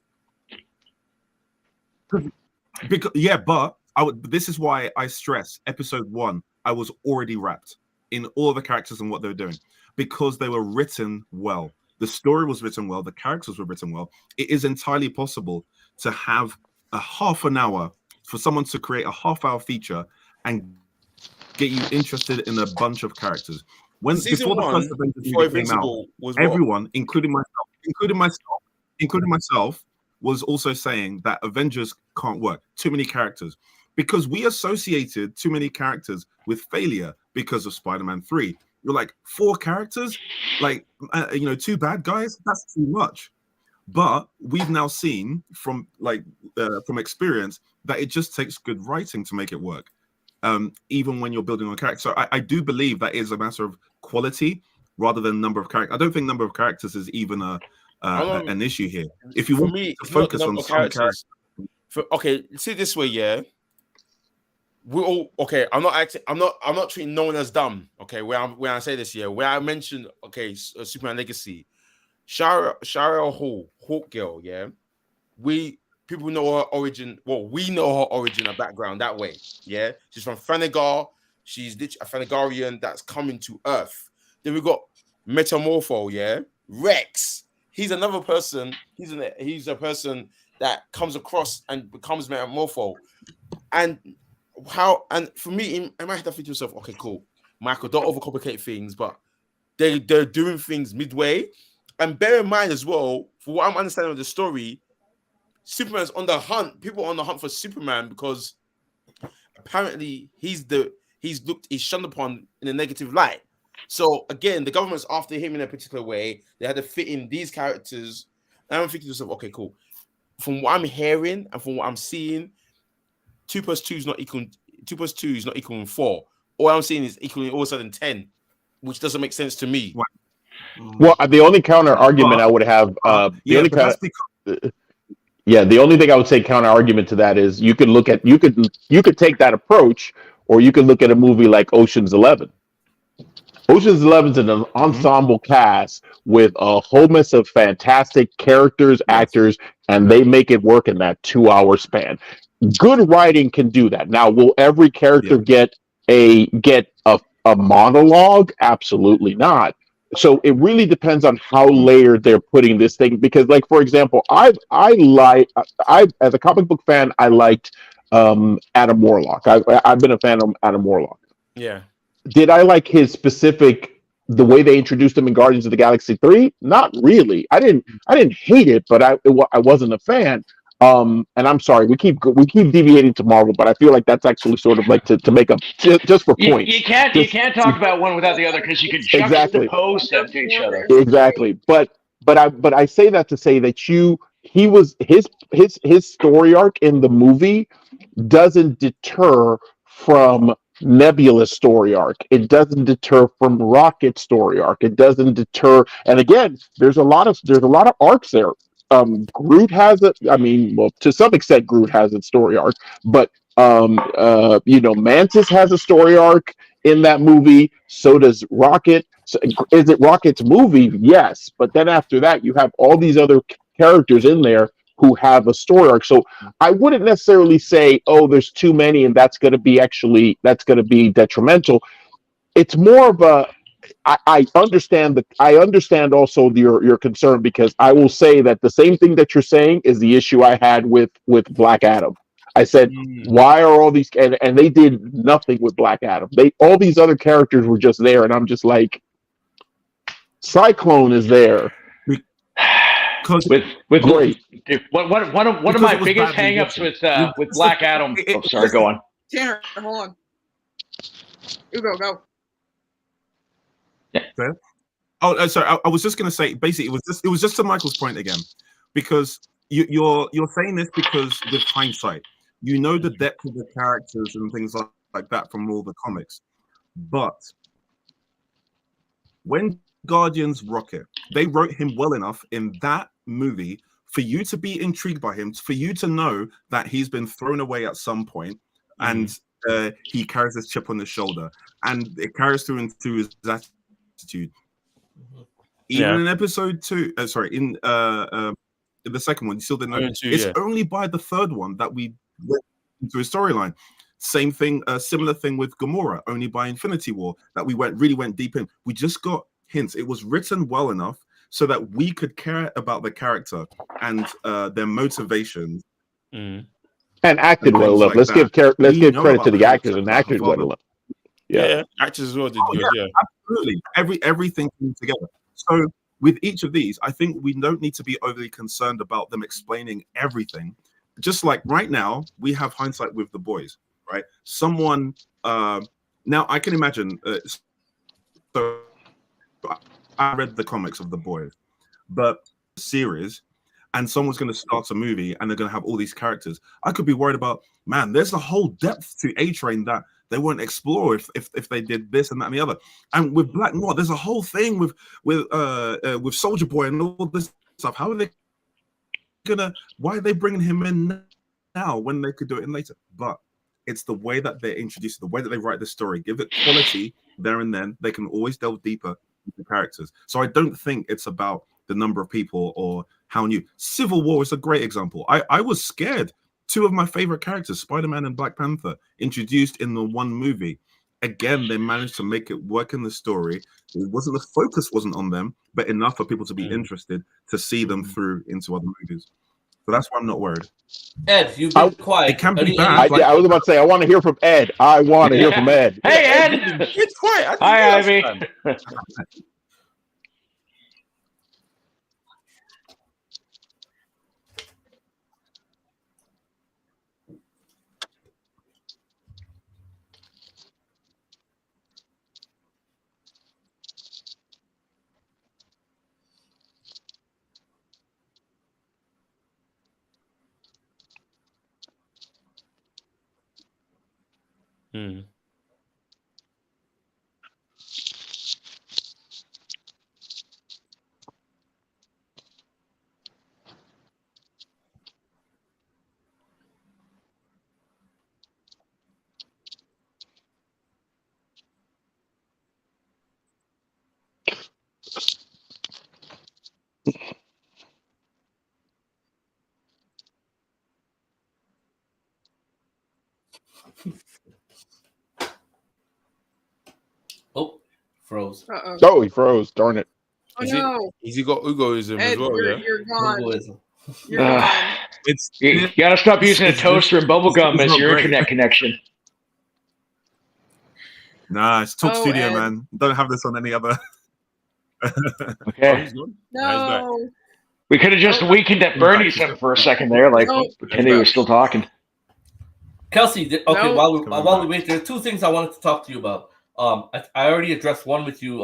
This is why I stress episode 1. I was already wrapped in all the characters and what they were doing because they were written well. The story was written well. The characters were written well. It is entirely possible to have a half an hour for someone to create a half-hour feature and get you interested in a bunch of characters. Before the first Avengers movie came out, everyone, including myself, was also saying that Avengers can't work. Too many characters. Because we associated too many characters with failure because of Spider-Man 3. You're like, 4 characters? 2 bad guys? That's too much. But we've now seen from experience that it just takes good writing to make it work. Even when you're building on characters. So I do believe that is a matter of quality rather than number of characters. I don't think number of characters is even an issue here. If you want to focus on some characters. See it this way, we all I'm not treating no one as dumb. Okay, when I say this, where I mentioned Superman Legacy, Shara Hawk Girl, people know her origin. Well, we know her origin and background that way. Yeah, she's from Thanagar. She's a Thanagarian that's coming to Earth. Then we got Metamorpho. Rex. He's another person. He's a person that comes across and becomes Metamorpho. And for me, I might have to think to myself, okay, cool, Michael, don't overcomplicate things, but they're doing things midway. And bear in mind as well, for what I'm understanding of the story, Superman's on the hunt. People are on the hunt for Superman because apparently he's shunned upon in a negative light. So again, the government's after him in a particular way. They had to fit in these characters. And I'm thinking to myself, okay, cool. From what I'm hearing and from what I'm seeing, 2 + 2 is not equal. 2 + 2 is not equaling 4. All I'm seeing is equaling all of a sudden 10, which doesn't make sense to me. Well, the only counter argument I would have, the only thing I would say counter argument to that is you could take that approach, or you could look at a movie like Ocean's 11. Ocean's 11 is an ensemble cast with a whole mess of fantastic characters, actors, and they make it work in that 2-hour span. Good writing can do that. Now, will every character get a monologue? Absolutely not. So it really depends on how layered they're putting this thing. Because, like, for example, I as a comic book fan, I liked Adam Warlock. I've been a fan of Adam Warlock. Yeah. Did I like the way they introduced him in Guardians of the Galaxy 3? Not really. I didn't hate it, but I wasn't a fan. And I'm sorry, we keep deviating to Marvel, but I feel like that's actually sort of like to make up just for points. You can't talk about one without the other because you could juxtapose them to each other. Exactly. But I say that to say that his story arc in the movie doesn't deter from Nebula's story arc. It doesn't deter from Rocket's story arc. It doesn't deter. And again, there's a lot of arcs there. Groot has it. I mean, well, to some extent, Groot has its story arc, but Mantis has a story arc in that movie. So does Rocket. So, is it Rocket's movie? Yes, but then after that, you have all these other characters in there who have a story arc. So I wouldn't necessarily say, oh, there's too many, and that's going to be detrimental. It's more of a I understand also your concern, because I will say that the same thing that you're saying is the issue I had with Black Adam. I said, why are all these and they did nothing with Black Adam. All these other characters were just there, and I'm just like, Cyclone is there. With great. One of my biggest hangups with Black Adam. Oh, sorry, go on. Tanner, hold on. Ugo, go. Yeah. Oh, sorry. I was just going to say, basically, it was just to Michael's point again, because you're saying this because with hindsight, you know the depth of the characters and things like that from all the comics, but when Guardians Rocket, they wrote him well enough in that movie for you to be intrigued by him, for you to know that he's been thrown away at some point, and he carries this chip on his shoulder, and it carries through into his attitude. Even in episode 2, in the second one, you still didn't know. It's only by the third one that we went into his storyline. Same thing, similar thing with Gamora, only by Infinity War that we really went deep in. We just got hints. It was written well enough so that we could care about the character and their motivations. And acted well enough. Let's give credit to the actors, and acted well enough. Yeah, actors as well did good. Yeah, absolutely. Everything came together. So with each of these, I think we don't need to be overly concerned about them explaining everything. Just like right now, we have hindsight with The Boys, right? Someone now I can imagine. So I read the comics of The Boys, but the series, and someone's going to start a movie and they're going to have all these characters. I could be worried about, man, there's a whole depth to A-Train that they won't explore if they did this and that and the other. And with Black Noir, there's a whole thing with Soldier Boy and all this stuff. How are they why are they bringing him in now when they could do it in later? But it's the way that they're introduced, the way that they write the story, give it quality there and then. They can always delve deeper into characters. So I don't think it's about the number of people or how new. Civil War is a great example. I was scared. 2 of my favorite characters, Spider-Man and Black Panther, introduced in the one movie. Again, they managed to make it work in the story. The focus wasn't on them, but enough for people to be interested to see them through into other movies. So that's why I'm not worried. Ed, you've been quiet. It can be bad. I was about to say, I want to hear from Ed. I want to hear from Ed. Hey, Ed. It's quiet. Hi, Ivy. Oh, froze. Oh, he froze. Darn it. Oh, no. He's got Ugoism as well, You're gone. Ugoism. You're gone. You gotta stop using a toaster and bubblegum as your internet connection. Nah, it's Talk Studio, Ed. man. Don't have this on any other. Okay. He's gone. No. We could have just weakened at Bernie's him for a second there, like pretending he was still talking. Kelsey, okay, No. while we wait, there are 2 things I wanted to talk to you about. I already addressed one with you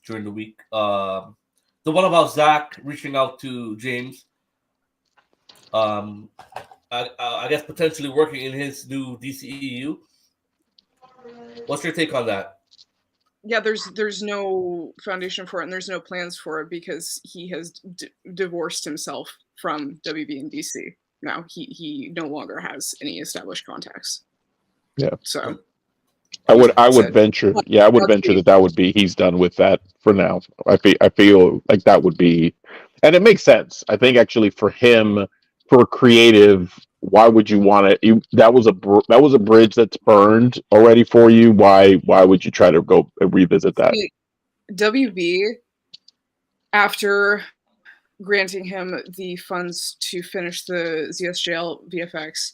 during the week. The one about Zack reaching out to James. I guess potentially working in his new DCEU. What's your take on that? Yeah, there's no foundation for it, and there's no plans for it because he has divorced himself from WB and DC. Now he no longer has any established contacts. Yeah. So I would venture that would be he's done with that for now. I feel like that would be, and it makes sense. I think actually for him, for creative, why would you want it? That was a bridge that's burned already for you. Why would you try to go revisit that? WB, after granting him the funds to finish the ZSJL VFX,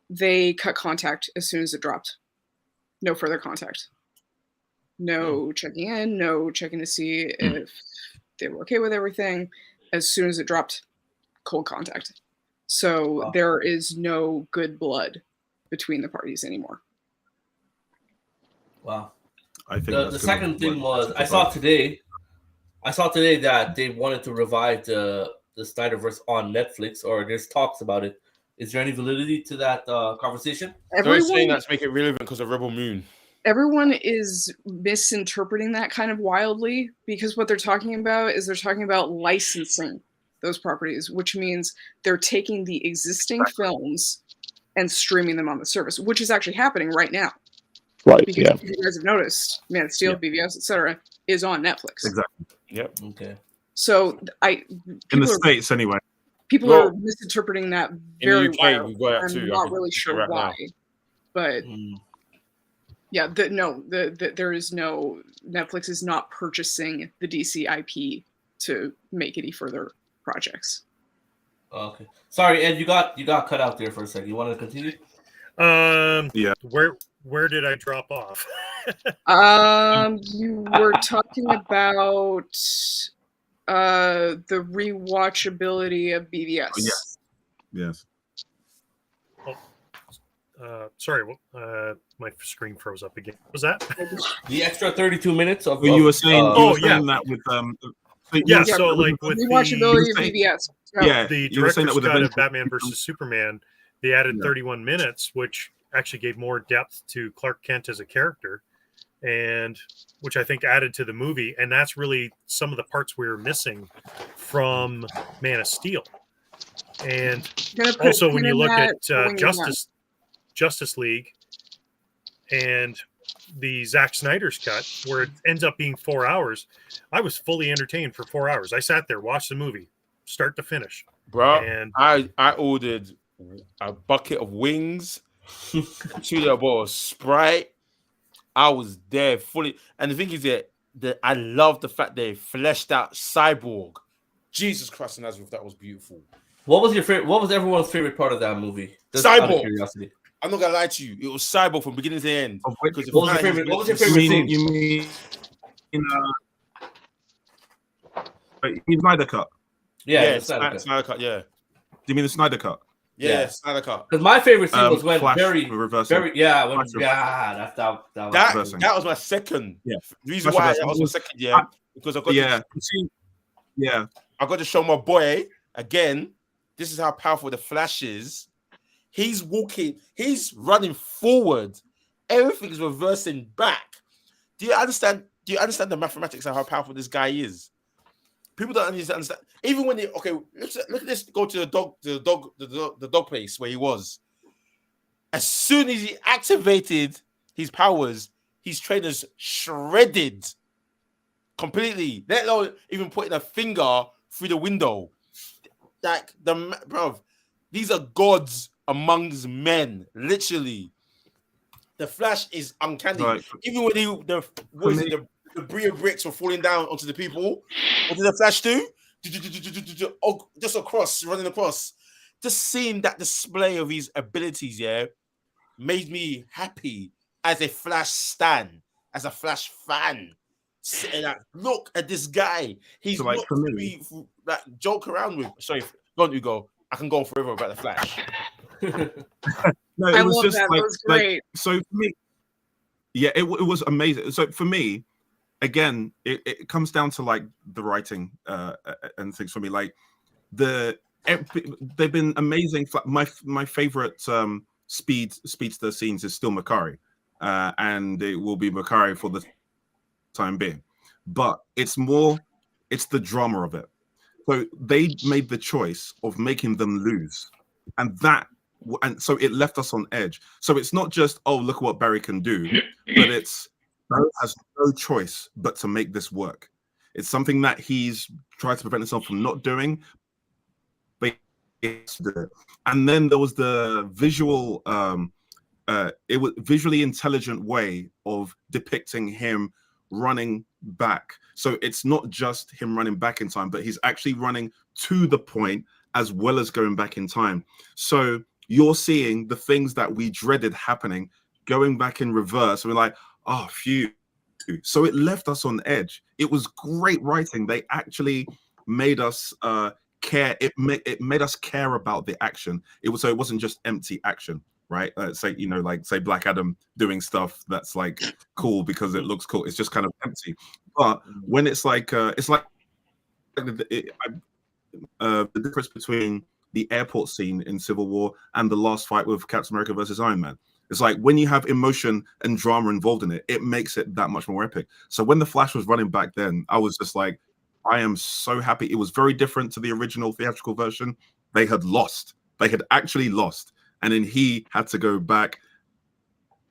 they cut contact as soon as it dropped. No further contact. No checking in, no checking to see if they were okay with everything. As soon as it dropped, cold contact. So there is no good blood between the parties anymore. Wow. I think the second thing was I saw today that they wanted to revive the Snyderverse on Netflix, or there's talks about it. Is there any validity to that conversation? They're saying that to make it relevant because of Rebel Moon. Everyone is misinterpreting that kind of wildly, because what they're talking about is they're talking about licensing those properties, which means they're taking the existing films and streaming them on the service, which is actually happening right now. Right. Because if you guys have noticed, Man of Steel, BVS, etc., is on Netflix. Exactly. Yep. Okay. So in the States anyway. People are misinterpreting that very well. I'm not really sure why, but yeah, there is no, Netflix is not purchasing the DC IP to make any further projects. Okay. Sorry, Ed, you got cut out there for a second. You want to continue? Yeah. Where did I drop off? You were talking about the rewatchability of BVS. Oh, yes. Sorry, my screen froze up again. What was that? The extra 32 minutes of. Well, you were saying. Saying that with So like with rewatchability of BVS. The director's cut of Batman versus Superman, they added 31 minutes, which actually gave more depth to Clark Kent as a character, and which I think added to the movie. And that's really some of the parts we were missing from Man of Steel. And also when you look at Justice League and the Zack Snyder's cut, where it ends up being 4 hours, I was fully entertained for 4 hours. I sat there, watched the movie, start to finish. Bro, and I ordered a bucket of wings, 2 little bottles of Sprite. I was there fully. And the thing is that I love the fact they fleshed out Cyborg. Jesus Christ, Nazareth, that was beautiful. What was your favorite? What was everyone's favorite part of that movie? Just Cyborg. out of curiosity. I'm not gonna lie to you. It was Cyborg from beginning to end. What was your favorite? What was your favorite scene? You mean Snyder Cut? Yeah, Snyder Cut. Yeah. Do you mean the Snyder Cut? Yeah. Snyder Cut. Because my favorite scene was when Flash very, reversal. that was my second. Yeah. The reason why that was my second, because I got to show my boy again. This is how powerful the Flash is. He's walking, he's running forward. Everything's reversing back. Do you understand the mathematics of how powerful this guy is? People don't understand. Even when look at this. Go to the dog place where he was. As soon as he activated his powers, his trainers shredded completely. Let alone even putting a finger through the window. Like these are gods amongst men, literally. The Flash is uncanny. Right. Even when the Bria bricks were falling down onto the people, what did the Flash do? Just running across. Just seeing that display of his abilities, made me happy as a Flash stan, as a Flash fan. And look at this guy. He's so, not to be joke around with. Sorry, go on, Ugo. I can go on forever about the Flash. No, it was just that. It was great. So for me, it was amazing. So for me, again, it comes down to like the writing and things for me. Like they've been amazing. My favorite speedster scenes is still Makari. and it will be Bakari for the time being. But it's the drama of it. So they made the choice of making them lose, and so it left us on edge. So it's not just, oh, look what Barry can do, but it's Barry has no choice but to make this work. It's something that he's tried to prevent himself from not doing, but he has to do it. And then there was the visual, it was visually intelligent way of depicting him running back. So it's not just him running back in time, but he's actually running to the point as well as going back in time. So you're seeing the things that we dreaded happening, going back in reverse. And we're like, oh, phew. So it left us on edge. It was great writing. They actually made us care. It made us care about the action. So it wasn't just empty action, right? Say Black Adam doing stuff that's like cool because it looks cool. It's just kind of empty. But when it's like the difference between the airport scene in Civil War and the last fight with Captain America versus Iron Man. It's like when you have emotion and drama involved in it, it makes it that much more epic. So when the Flash was running back then, I was just like, I am so happy. It was very different to the original theatrical version. They had lost. They had actually lost. And then he had to go back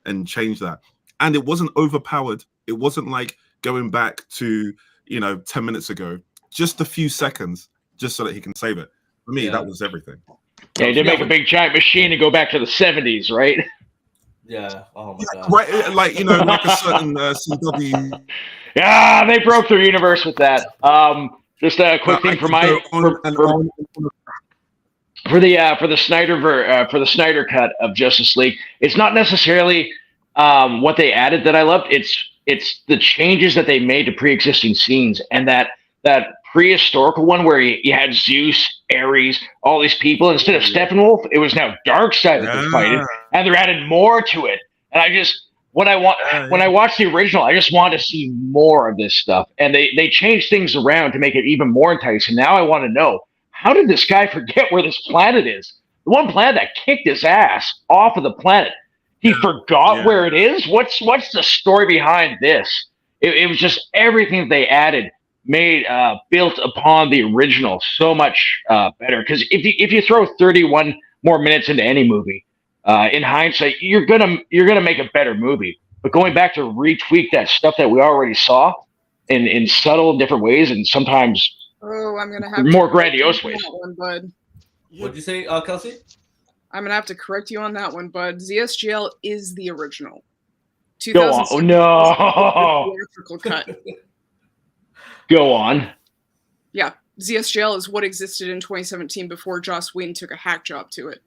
and change that. And it wasn't overpowered. It wasn't like going back to, 10 minutes ago, just a few seconds, just so that he can save it. For me, that was everything. Yeah, he did make a big giant machine and go back to the 70s, right? Yeah. Oh my god. Right, like like a certain CW. Yeah, they broke their universe with that. Just a quick thing for the Snyder cut of Justice League. It's not necessarily what they added that I loved. It's the changes that they made to pre-existing scenes, and that prehistorical one where you had Zeus, Ares, all these people. Instead of Steppenwolf, it was now Darkseid that was fighting, and they're adding more to it. And when I watched the original, I just wanted to see more of this stuff. And they changed things around to make it even more enticing. Now I want to know, how did this guy forget where this planet is? The one planet that kicked his ass off of the planet. He forgot where it is? What's the story behind this? It was just everything that they added made built upon the original so much better. Because if you throw 31 more minutes into any movie, in hindsight, you're gonna make a better movie. But going back to retweak that stuff that we already saw in subtle different ways, and sometimes I'm gonna have more grandiose ways. One, bud. What'd you say, Kelsey? I'm gonna have to correct you on that one, bud. ZSGL is the original. Go on. Oh no! Theatrical cut. Go on. Yeah, ZSGL is what existed in 2017 before Joss Whedon took a hack job to it.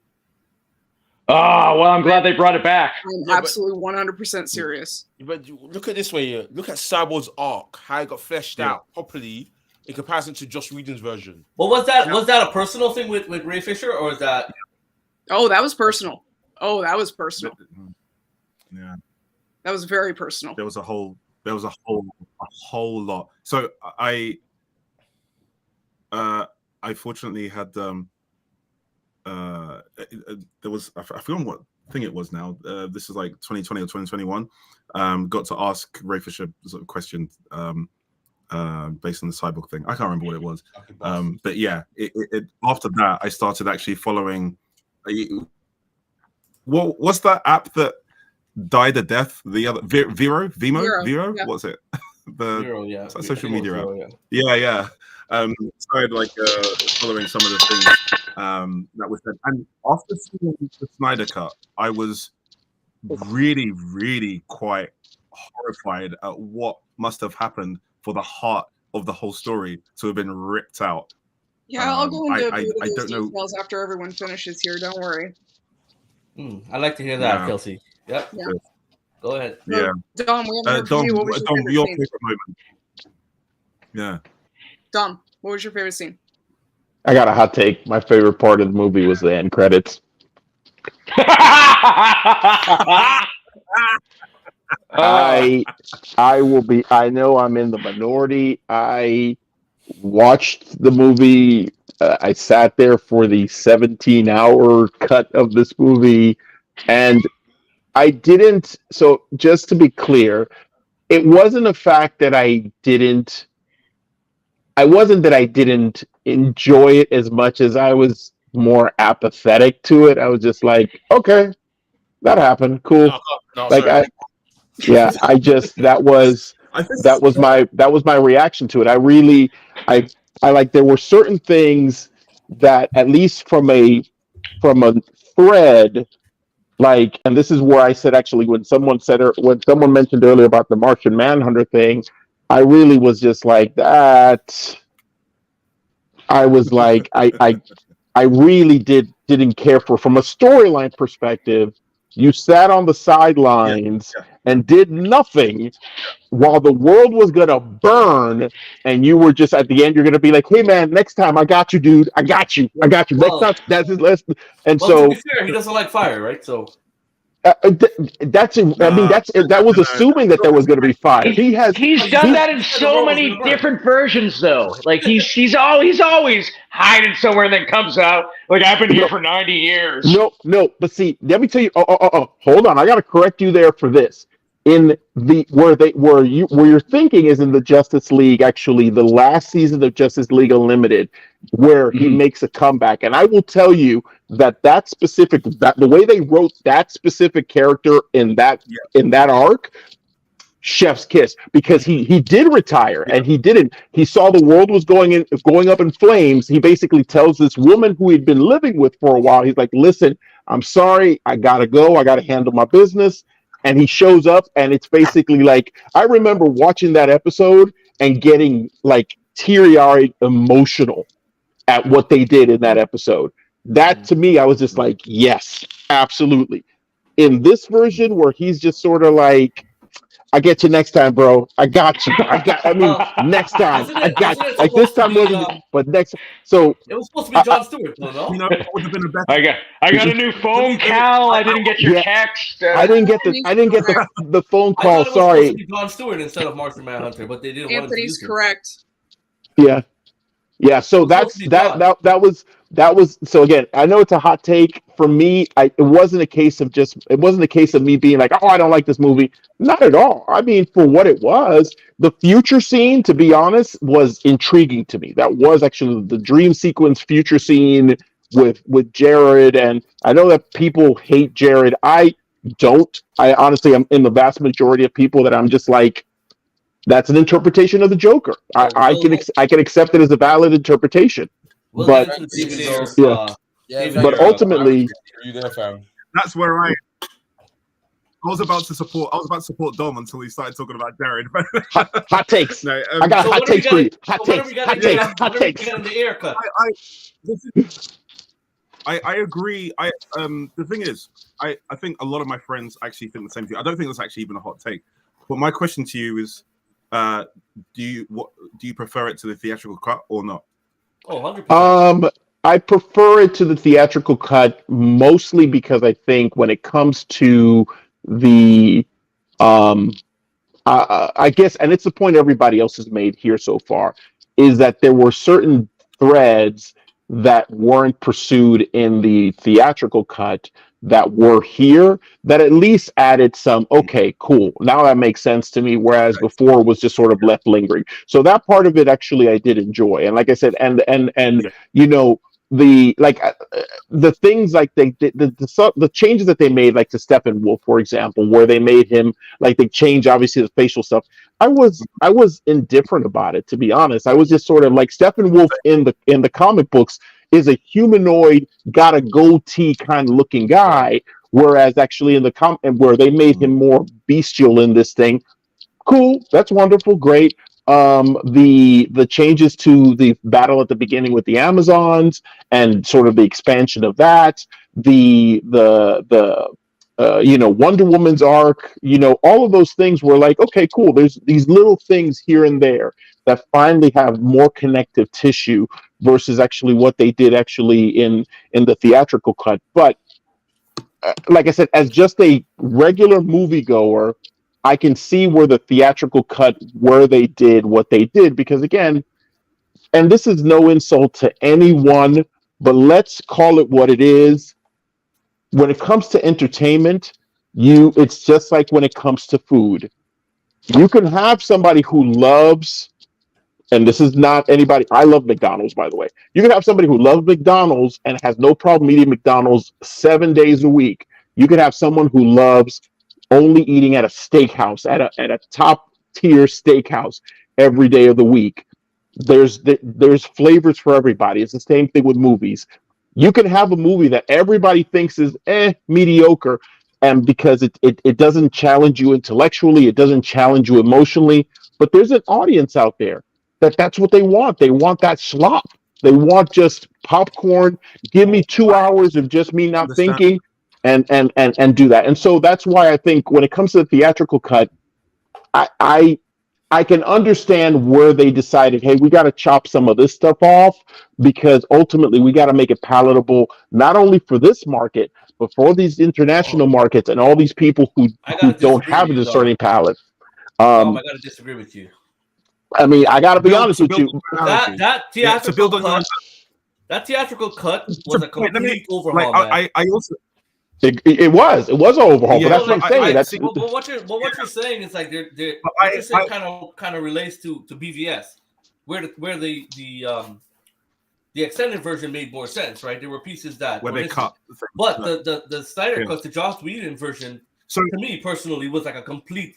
Oh, well, I'm glad they brought it back. I'm absolutely 100% serious. But look at it this way. Look at Cyborg's arc, how it got fleshed out properly in comparison to Joss Whedon's version. Well, was that a personal thing with Ray Fisher, or is that? Oh, that was personal. Yeah, that was very personal. There was a whole lot. So I fortunately had there was I forgot what thing it was now. This is like 2020 or 2021. Got to ask Ray Fisher sort of question based on the Cyborg thing. I can't remember what it was. But yeah, it after that I started actually following. What's that app that died a death? The other Vero? Yeah. What's it? Vero, yeah. It's like social media app. Vero, Yeah. Started like following some of the things that was said. And after seeing the Snyder cut, I was really, really quite horrified at what must have happened for the heart of the whole story to have been ripped out. Yeah, I'll go into I those don't know. details after everyone finishes here. Don't worry. I'd like to hear that, Kelsey. Yep. Yeah. Go ahead. Yeah. Dom, we haven't heard from you. What was your favorite scene? moment. Yeah. Dom, what was your favorite scene? I got a hot take. My favorite part of the movie was the end credits. I know I'm in the minority. I watched the movie. I sat there for the 17-hour cut of this movie, and I didn't. So just to be clear, it wasn't a fact that I didn't. I wasn't that I didn't enjoy it as much as I was more apathetic to it. I was just like, okay, that happened, cool. No, Like sorry. I just that was my reaction to it. I like there were certain things that at least from a thread, like, and this is where I said actually when when someone mentioned earlier about the Martian Manhunter thing, I really was just like that. I was like I really didn't care for from a storyline perspective. You sat on the sidelines and did nothing while the world was gonna burn, and you were just at the end. You're gonna be like, "Hey, man, next time I got you, dude. I got you. Next time, that's his list." And well, so, to be fair, he doesn't like fire, right? So that was assuming that there was going to be fire. He's done that in so many different versions, though. Like he's always hiding somewhere and then comes out like I've been here for 90 years. No. But see, let me tell you. Hold on. I got to correct you there for this. In the where you're thinking is in the Justice League. Actually, the last season of Justice League Unlimited, where he makes a comeback, and I will tell you that the way they wrote that specific character in that arc, chef's kiss, because he did retire and he saw the world was going up in flames. He basically tells this woman who he'd been living with for a while, he's like, listen, I'm sorry, I gotta go, I gotta handle my business. And he shows up, and it's basically like, I remember watching that episode and getting like teary-eyed emotional at what they did in that episode. That to me, I was just like, yes, absolutely. In this version where he's just sort of like, I get you next time, bro. I got you. Next time. I got you. Like this time wasn't, but next. So it was supposed to be Jon Stewart, no? You know, it would have been a better. I got a new phone, Cal. I didn't get your text. I didn't get the phone call. I thought it was Sorry. supposed to be Jon Stewart instead of Martian Manhunter, but they didn't want to use him. correct. Yeah. So that was so again, I know it's a hot take for me. It wasn't a case of me being like, oh, I don't like this movie. Not at all. I mean, for what it was, the future scene, to be honest, was intriguing to me. That was actually the dream sequence future scene with Jared, and I know that people hate Jared. I don't. I honestly am in the vast majority of people that I'm just like, that's an interpretation of the Joker. I can accept it as a valid interpretation. But ultimately, that's where I was about to support Dom until he started talking about Jared. hot takes. No, I got hot takes for you. Hot takes. I agree. The thing is, I think a lot of my friends actually think the same thing. I don't think that's actually even a hot take. But my question to you is, do you prefer it to the theatrical cut or not? Oh, 100%. I prefer it to the theatrical cut mostly because I think when it comes to the I guess, and it's the point everybody else has made here so far, is that there were certain threads that weren't pursued in the theatrical cut that were here that at least added some, okay, cool, now that makes sense to me, whereas before it was just sort of left lingering. So that part of it actually I did enjoy, and like I said, and you know, the things like the changes that they made, like to Steppenwolf, for example, where they made him like, they changed obviously the facial stuff. I was indifferent about it, to be honest. I was just sort of like, Steppenwolf in the comic books is a humanoid, got a goatee kind of looking guy, whereas actually in the where they made him more bestial in this thing. Cool, that's wonderful, great. The changes to the battle at the beginning with the Amazons and sort of the expansion of that, the Wonder Woman's arc, all of those things were like, okay, cool. There's these little things here and there that finally have more connective tissue versus actually what they did actually in the theatrical cut. But like I said, as just a regular moviegoer, I can see where the theatrical cut, where they did what they did, because again, and this is no insult to anyone, but let's call it what it is. When it comes to entertainment, It's just like when it comes to food. You can have somebody who loves, and this is not anybody, I love McDonald's, by the way. You can have somebody who loves McDonald's and has no problem eating McDonald's 7 days a week. You could have someone who loves only eating at a steakhouse, at a top tier steakhouse every day of the week. There's flavors for everybody. It's the same thing with movies. You can have a movie that everybody thinks is mediocre, and because it doesn't challenge you intellectually, it doesn't challenge you emotionally, but there's an audience out there that's what they want. They want that slop. They want just popcorn. Give me 2 hours of just me not thinking, and do that. And so that's why I think when it comes to the theatrical cut, I can understand where they decided, hey, we got to chop some of this stuff off, because ultimately we got to make it palatable, not only for this market, but for these international markets and all these people who don't have a discerning palate. I got to disagree with you. I mean, I got to be honest with you. That theatrical cut was a complete overhaul, man. I also... It was an overhaul, but that's what I'm saying. But what you're saying is like what you're saying kind of relates to BVS, where the extended version made more sense, right? There were pieces that where they cut, but the Snyder cut, the Joss Whedon version, to me personally was like a complete.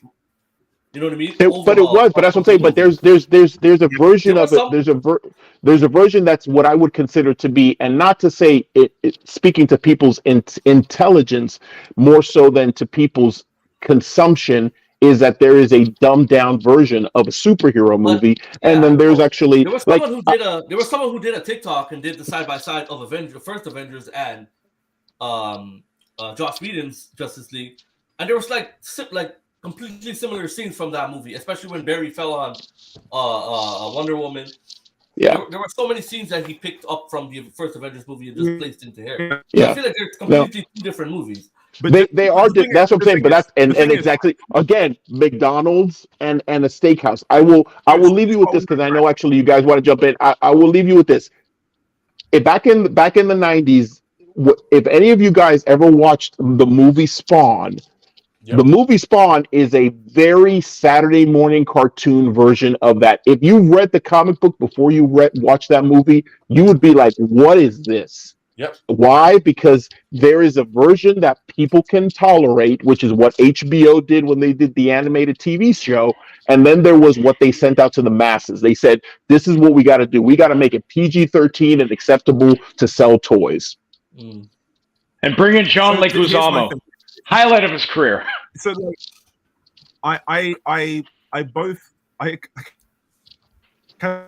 You know what I mean? But that's what I'm saying. But there's a version of it. There's a version that's what I would consider to be, and not to say it speaking to people's intelligence more so than to people's consumption, is that there is a dumbed down version of a superhero movie, and then there's actually there was someone who did a TikTok and did the side by side of first Avengers and Joss Whedon's Justice League, and there was like completely similar scenes from that movie, especially when Barry fell on Wonder Woman. Yeah, there were so many scenes that he picked up from the first Avengers movie and just placed into here. Yeah, I feel like they're completely two different movies. But they are. That's what I'm saying. But that's and exactly again, McDonald's and a steakhouse. I will leave you with this, because I know actually you guys want to jump in. I will leave you with this. Back in the 90s, if any of you guys ever watched the movie Spawn. Yep. The movie Spawn is a very Saturday morning cartoon version of that. If you read the comic book before you watched that movie, you would be like, what is this? Yep. Why? Because there is a version that people can tolerate, which is what HBO did when they did the animated TV show. And then there was what they sent out to the masses. They said, this is what we got to do. We got to make it PG-13 and acceptable to sell toys. And bring in John Leguizamo. Highlight of his career. So, like, I kind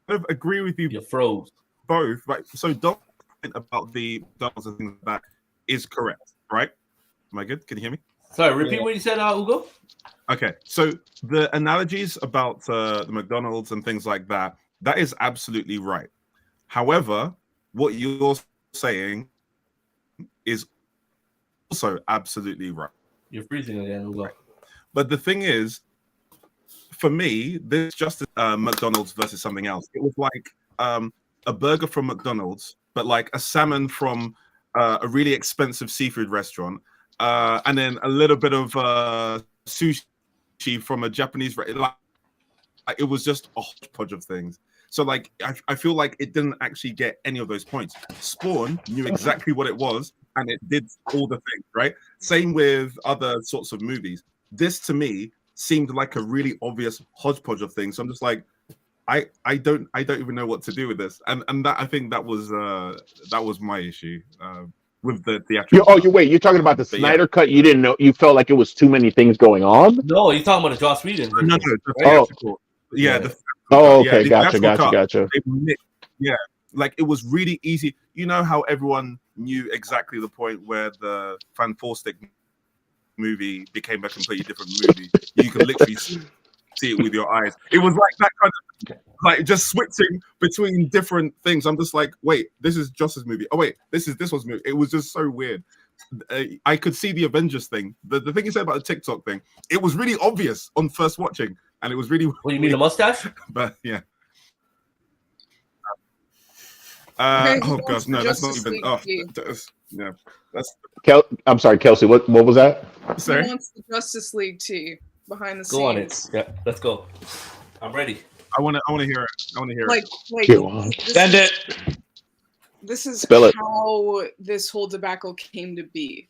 of agree with you. You froze. Both, right? So, Doc's point about the McDonald's and things like that is correct, right? Am I good? Can you hear me? Sorry, repeat what you said, Ugo. Okay, so the analogies about the McDonald's and things like that is absolutely right. However, what you're saying is also absolutely right. You're freezing again, Ugo. Right. But the thing is, for me, this just McDonald's versus something else. It was like a burger from McDonald's, but like a salmon from a really expensive seafood restaurant, and then a little bit of sushi from a Japanese like it was just a hodgepodge of things. So like I feel like it didn't actually get any of those points. Spawn knew exactly what it was, and it did all the things, right? Same with other sorts of movies. This to me seemed like a really obvious hodgepodge of things. So I'm just like, I don't even know what to do with this. And that I think that was my issue with the theatrical. You're talking about the Snyder cut. You didn't know, you felt like it was too many things going on? No, you're talking about the Joss Whedon. No, okay, gotcha. Yeah, like it was really easy. You know how everyone knew exactly the point where the Fantastic movie became a completely different movie. You can literally see it with your eyes. It was like that kind of like just switching between different things. I'm just like, wait, this is Joss's movie. Oh wait, this one's movie. It was just so weird. I could see the Avengers thing. The thing you said about the TikTok thing, it was really obvious on first watching, and it was really. What, you mean the mustache? But yeah. Oh gosh, no, that's not even. Yeah, that's I'm sorry, Kelsey. What was that? sorry. He wants the Justice League tea behind the Go on it. scenes. Yeah, let's go. I'm ready. I want to hear it. I want to hear Like, Go on. Send it. This is Spell it. how this whole debacle came to be.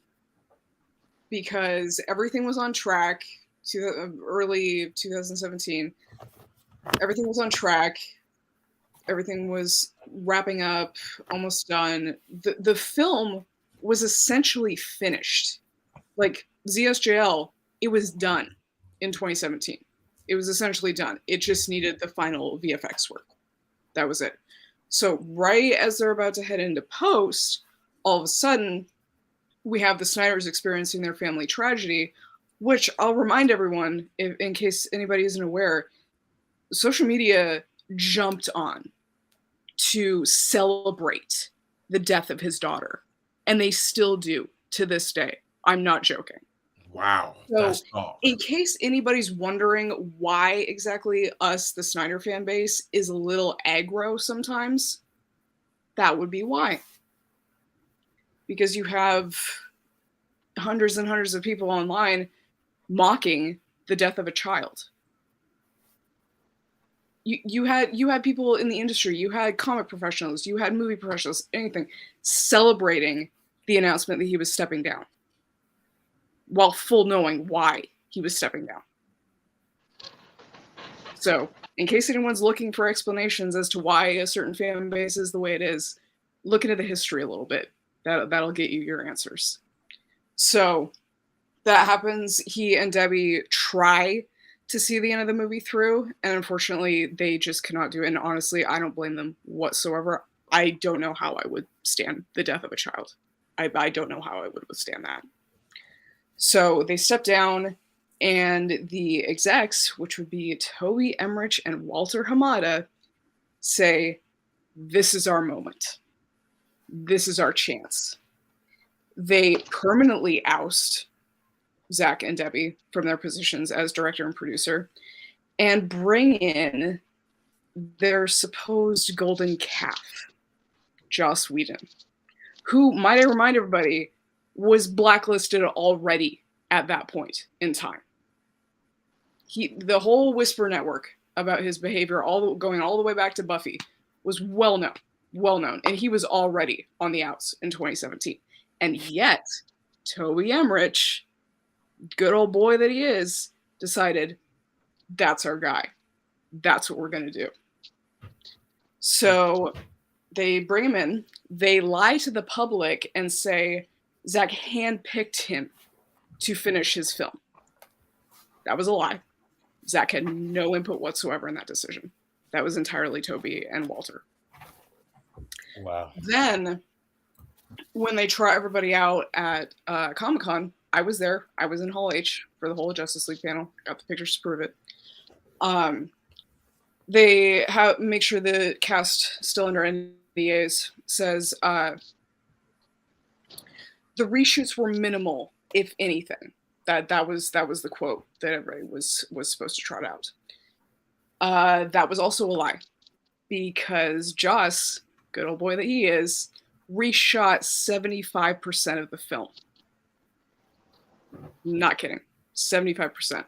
Because everything was on track, early 2017. Everything was on track. Everything was wrapping up, almost done. The film was essentially finished. Like ZSJL, it was done in 2017. It was essentially done. It just needed the final VFX work. That was it. So right as they're about to head into post, all of a sudden, we have the Snyders experiencing their family tragedy, which I'll remind everyone, in case anybody isn't aware, social media jumped on to celebrate the death of his daughter. And they still do to this day. I'm not joking. Wow. So, That's dark. in case anybody's wondering why exactly us, the Snyder fan base, is a little aggro sometimes, that would be why. Because you have hundreds and hundreds of people online mocking the death of a child. You had people in the industry, you had comic professionals, you had movie professionals, anything, celebrating the announcement that he was stepping down, while full knowing why he was stepping down. So, in case anyone's looking for explanations as to why a certain fan base is the way it is, look into the history a little bit. That'll get you your answers. So, that happens. He and Debbie try to see the end of the movie through, and unfortunately, they just cannot do it. And honestly, I don't blame them whatsoever. I don't know how I would stand the death of a child. I don't know how I would withstand that. So they step down, and the execs, which would be Toby Emmerich and Walter Hamada, say, "This is our moment. This is our chance." They permanently oust Zack and Debbie from their positions as director and producer and bring in their supposed golden calf, Joss Whedon, who, might I remind everybody, was blacklisted already at that point in time. The whole Whisper network about his behavior, going all the way back to Buffy, was well known, and he was already on the outs in 2017. And yet, Toby Emmerich, good old boy that he is, decided, that's our guy. That's what we're going to do. So they bring him in. They lie to the public and say Zack handpicked him to finish his film. That was a lie. Zack had no input whatsoever in that decision. That was entirely Toby and Walter. Wow. Then, when they try everybody out at Comic-Con, I was there. I was in Hall H for the whole Justice League panel. Got the pictures to prove it. They make sure the cast, still under NDAs, says the reshoots were minimal, if anything. That was the quote that everybody was supposed to trot out. That was also a lie, because Joss, good old boy that he is, reshot 75% of the film. Not kidding. 75%.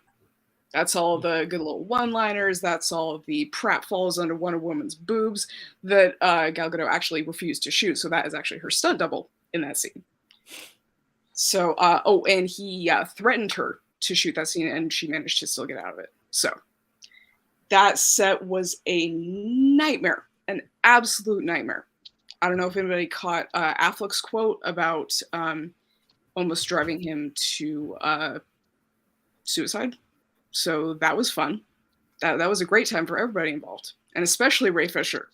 That's all the good little one-liners. That's all the pratfalls under Wonder Woman's boobs that Gal Gadot actually refused to shoot. So that is actually her stunt double in that scene. So, and he threatened her to shoot that scene, and she managed to still get out of it. So that set was a nightmare, an absolute nightmare. I don't know if anybody caught Affleck's quote about almost driving him to suicide. So that was fun. That was a great time for everybody involved, and especially Ray Fisher.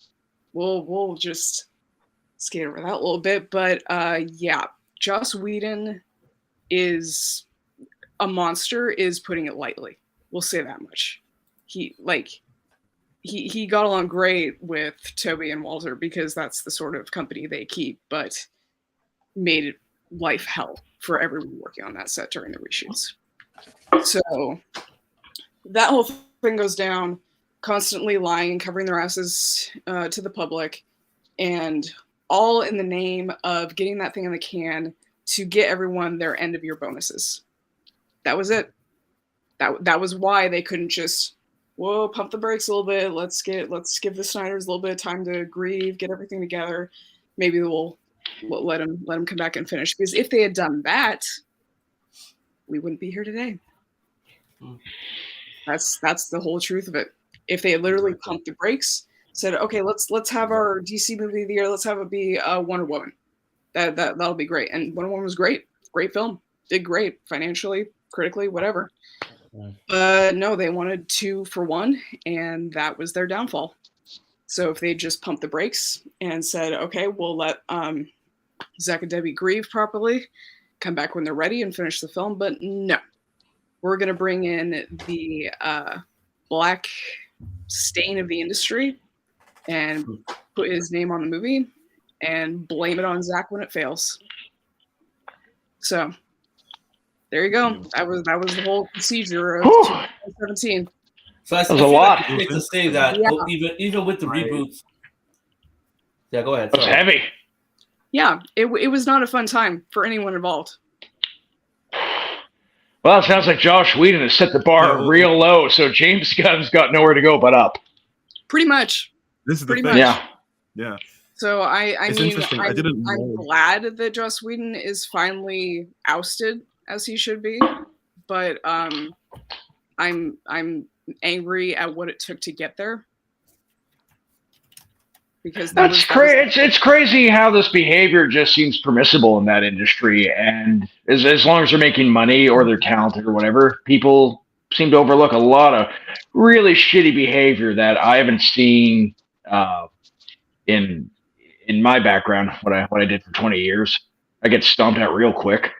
We'll just skate over that a little bit, but yeah, Joss Whedon is a monster, is putting it lightly. We'll say that much. He got along great with Toby and Walter because that's the sort of company they keep, but made life hell for everyone working on that set during the reshoots. So that whole thing goes down, constantly lying and covering their asses to the public, and all in the name of getting that thing in the can to get everyone their end of year bonuses. That was it. That was why they couldn't just, whoa, pump the brakes a little bit. Let's give the Snyders a little bit of time to grieve, get everything together. Maybe we'll let them come back and finish. Because if they had done that, we wouldn't be here today. That's the whole truth of it. If they had literally pumped the brakes, said, okay, let's have our DC movie of the year. Let's have it be Wonder Woman. That'll be great. And Wonder Woman was great. Great film. Did great financially, critically, whatever. No, they wanted 2 for 1, and that was their downfall. So if they just pumped the brakes and said, okay, we'll let Zack and Debbie grieve properly, come back when they're ready and finish the film. But no, we're going to bring in the black stain of the industry and put his name on the movie and blame it on Zack when it fails. So there you go. That was the whole procedure of 2017. So I was a lot. Like to say that even with the reboots. Yeah, go ahead. It was heavy. Yeah, it was not a fun time for anyone involved. Well, it sounds like Josh Whedon has set the bar real low, so James Gunn's got nowhere to go but up. Pretty much. This is Pretty the thing. much. Yeah. So It's interesting. I'm glad that Joss Whedon is finally ousted as he should be, but I'm angry at what it took to get there. Because it's crazy how this behavior just seems permissible in that industry, and as long as they're making money or they're talented or whatever, people seem to overlook a lot of really shitty behavior that I haven't seen in my background. What I did for 20 years, I get stomped out real quick,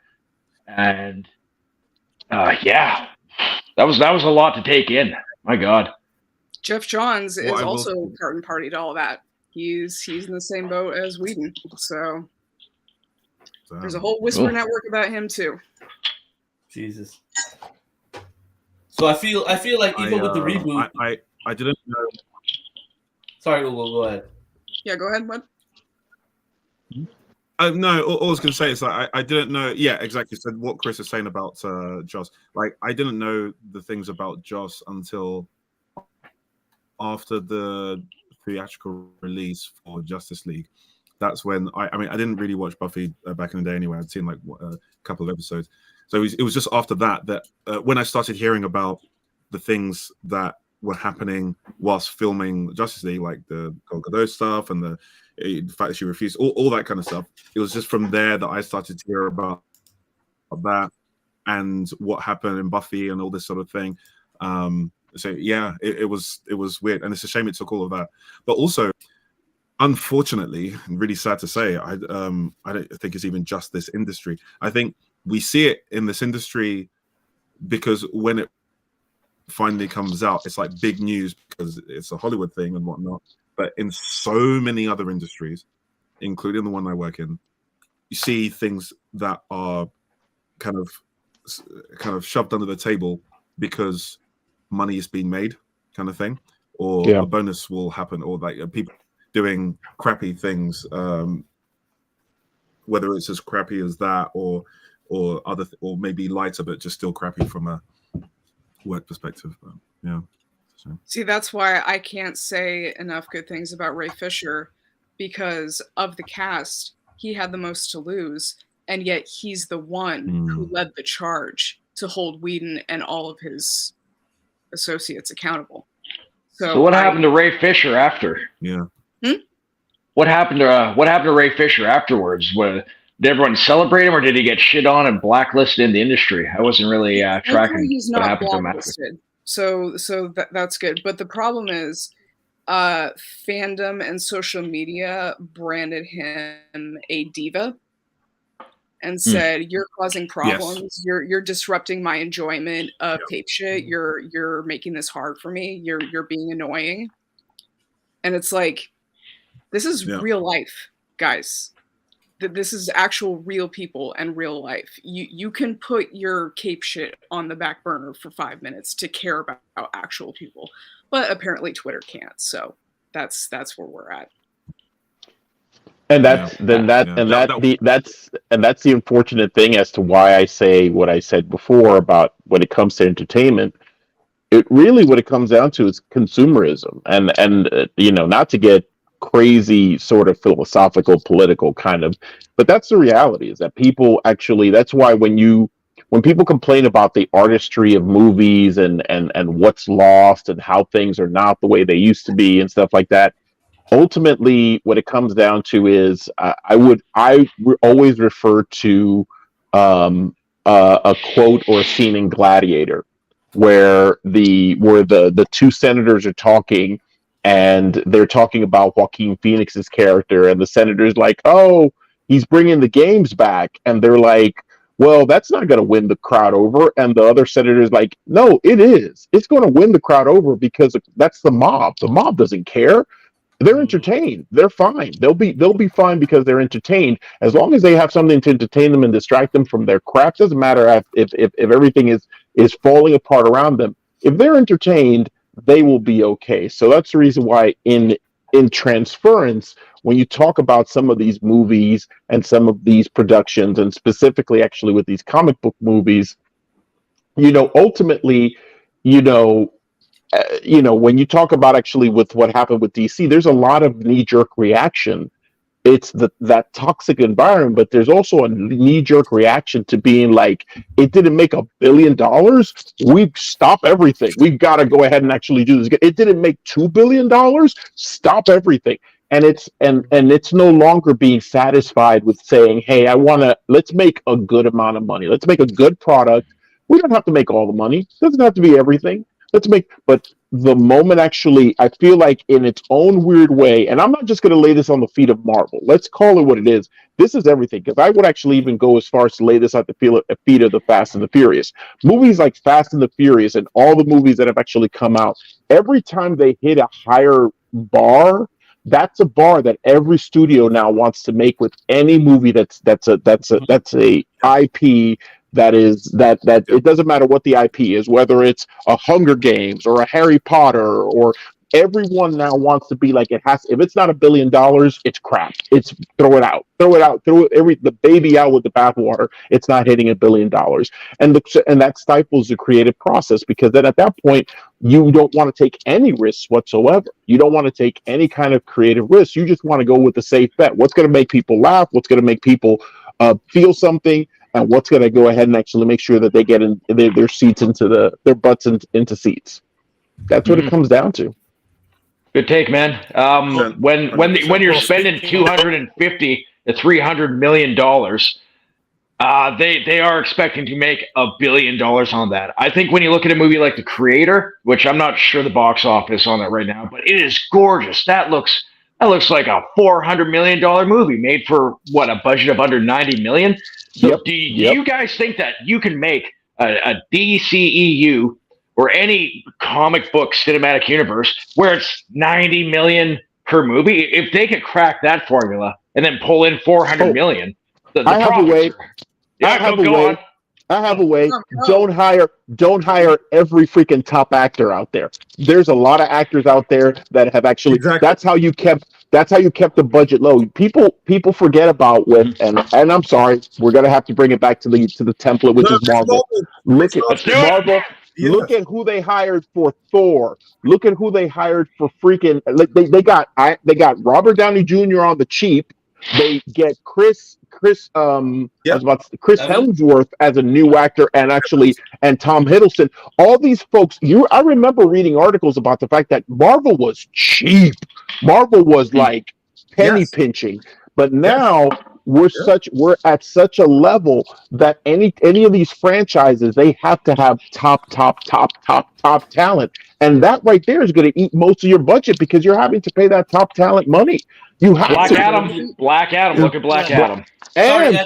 and that was a lot to take in. My God, Jeff Johns is also part and party to all that. He's in the same boat as Whedon, so there's a whole whisper network about him too. Jesus. So I feel like even with the reboot, I didn't know. Sorry, go ahead. Yeah, go ahead, bud. No, all I was going to say is like I didn't know. Yeah, exactly. So what Chris is saying about Joss, like I didn't know the things about Joss until after the theatrical release for Justice League. That's when I didn't really watch Buffy back in the day anyway. I'd seen like a couple of episodes. So it was just after that when I started hearing about the things that were happening whilst filming Justice League, like the Gal Gadot stuff and the fact that she refused, all that kind of stuff. It was just from there that I started to hear about that and what happened in Buffy and all this sort of thing. So yeah, it was weird, and it's a shame it took all of that. But also, unfortunately, and really sad to say, I don't think it's even just this industry. I think we see it in this industry because when it finally comes out, it's like big news because it's a Hollywood thing and whatnot. But in so many other industries, including the one I work in, you see things that are kind of shoved under the table because money is being made, kind of thing, or a bonus will happen, or like people doing crappy things, whether it's as crappy as that or other or maybe lighter, but just still crappy from a work perspective. But, yeah. So. See, that's why I can't say enough good things about Ray Fisher, because of the cast, he had the most to lose, and yet he's the one who led the charge to hold Whedon and all of his associates accountable. So what happened to Ray Fisher after? Yeah. What happened to Ray Fisher afterwards? Did everyone celebrate him, or did he get shit on and blacklisted in the industry? I wasn't really tracking he's what not happened to him after. blacklisted. So that's good. But the problem is fandom and social media branded him a diva and said, you're causing problems. Yes. You're disrupting my enjoyment of tape shit. You're making this hard for me. You're being annoying. And it's like, this is real life, guys. This is actual real people and real life. You can put your cape shit on the back burner for 5 minutes to care about actual people, but apparently Twitter can't. So that's where we're at. And that's the unfortunate thing as to why I say what I said before about when it comes to entertainment. It really what it comes down to is consumerism, and not to get crazy sort of philosophical political kind of, but that's the reality, is that people actually, that's why when people complain about the artistry of movies and what's lost and how things are not the way they used to be and stuff like that, ultimately what it comes down to is I would always refer to a quote or a scene in Gladiator where the two senators are talking, and they're talking about Joaquin Phoenix's character, and the senator's like, "Oh, he's bringing the games back," and they're like, "Well, that's not going to win the crowd over," and the other senator's like, "No, it is. It's going to win the crowd over because that's the mob. The mob doesn't care. They're entertained. They're fine. They'll be fine because they're entertained. As long as they have something to entertain them and distract them from their crap. Doesn't matter if everything is falling apart around them. If they're entertained, they will be okay." So that's the reason why in transference, when you talk about some of these movies and some of these productions, and specifically actually with these comic book movies, ultimately, when you talk about actually with what happened with DC, there's a lot of knee-jerk reaction. It's that toxic environment, but there's also a knee-jerk reaction to being like, it didn't make $1 billion. We stop everything. We've got to go ahead and actually do this. It didn't make $2 billion. Stop everything. And it's no longer being satisfied with saying, hey, let's make a good amount of money. Let's make a good product. We don't have to make all the money. It doesn't have to be everything. But the moment actually, I feel like in its own weird way, and I'm not just going to lay this on the feet of Marvel. Let's call it what it is. This is everything, because I would actually even go as far as to lay this at the feet of the Fast and the Furious. Movies like Fast and the Furious and all the movies that have actually come out, every time they hit a higher bar, that's a bar that every studio now wants to make with any movie that's a IP. That it doesn't matter what the IP is, whether it's a Hunger Games or a Harry Potter, or everyone now wants to be like, it has. If it's not $1 billion, it's crap. It's throw the baby out with the bathwater. It's not hitting $1 billion, and that stifles the creative process, because then at that point you don't want to take any risks whatsoever. You don't want to take any kind of creative risks. You just want to go with the safe bet. What's going to make people laugh? What's going to make people feel something? And what's going to go ahead and actually make sure that they get in their seats their butts into seats. That's what it comes down to. Good take, man. When you're spending $250 to $300 million, they are expecting to make $1 billion on that. I think when you look at a movie like The Creator, which I'm not sure the box office on that right now, but it is gorgeous. That looks like a $400 million movie made for a budget of under $90 million. So do you guys think that you can make a DCEU or any comic book cinematic universe where it's $90 million per movie? If they could crack that formula and then pull in $400 million, I have a way. I have a way. Don't hire every freaking top actor out there. There's a lot of actors out there that have actually. Exactly. That's how you kept the budget low. People forget about and I'm sorry, we're gonna have to bring it back to the template, which is Marvel. Look at Marvel. Yeah. Look at who they hired for Thor. Look at who they hired for freaking. They got Robert Downey Jr. on the cheap. They get Chris Hemsworth as a new actor, and Tom Hiddleston. All these folks. I remember reading articles about the fact that Marvel was cheap. Marvel was like penny pinching, but now we're at such a level that any of these franchises, they have to have top talent, and that right there is going to eat most of your budget, because you're having to pay that top talent money. You have Black Adam. Look at Black Adam. Sorry,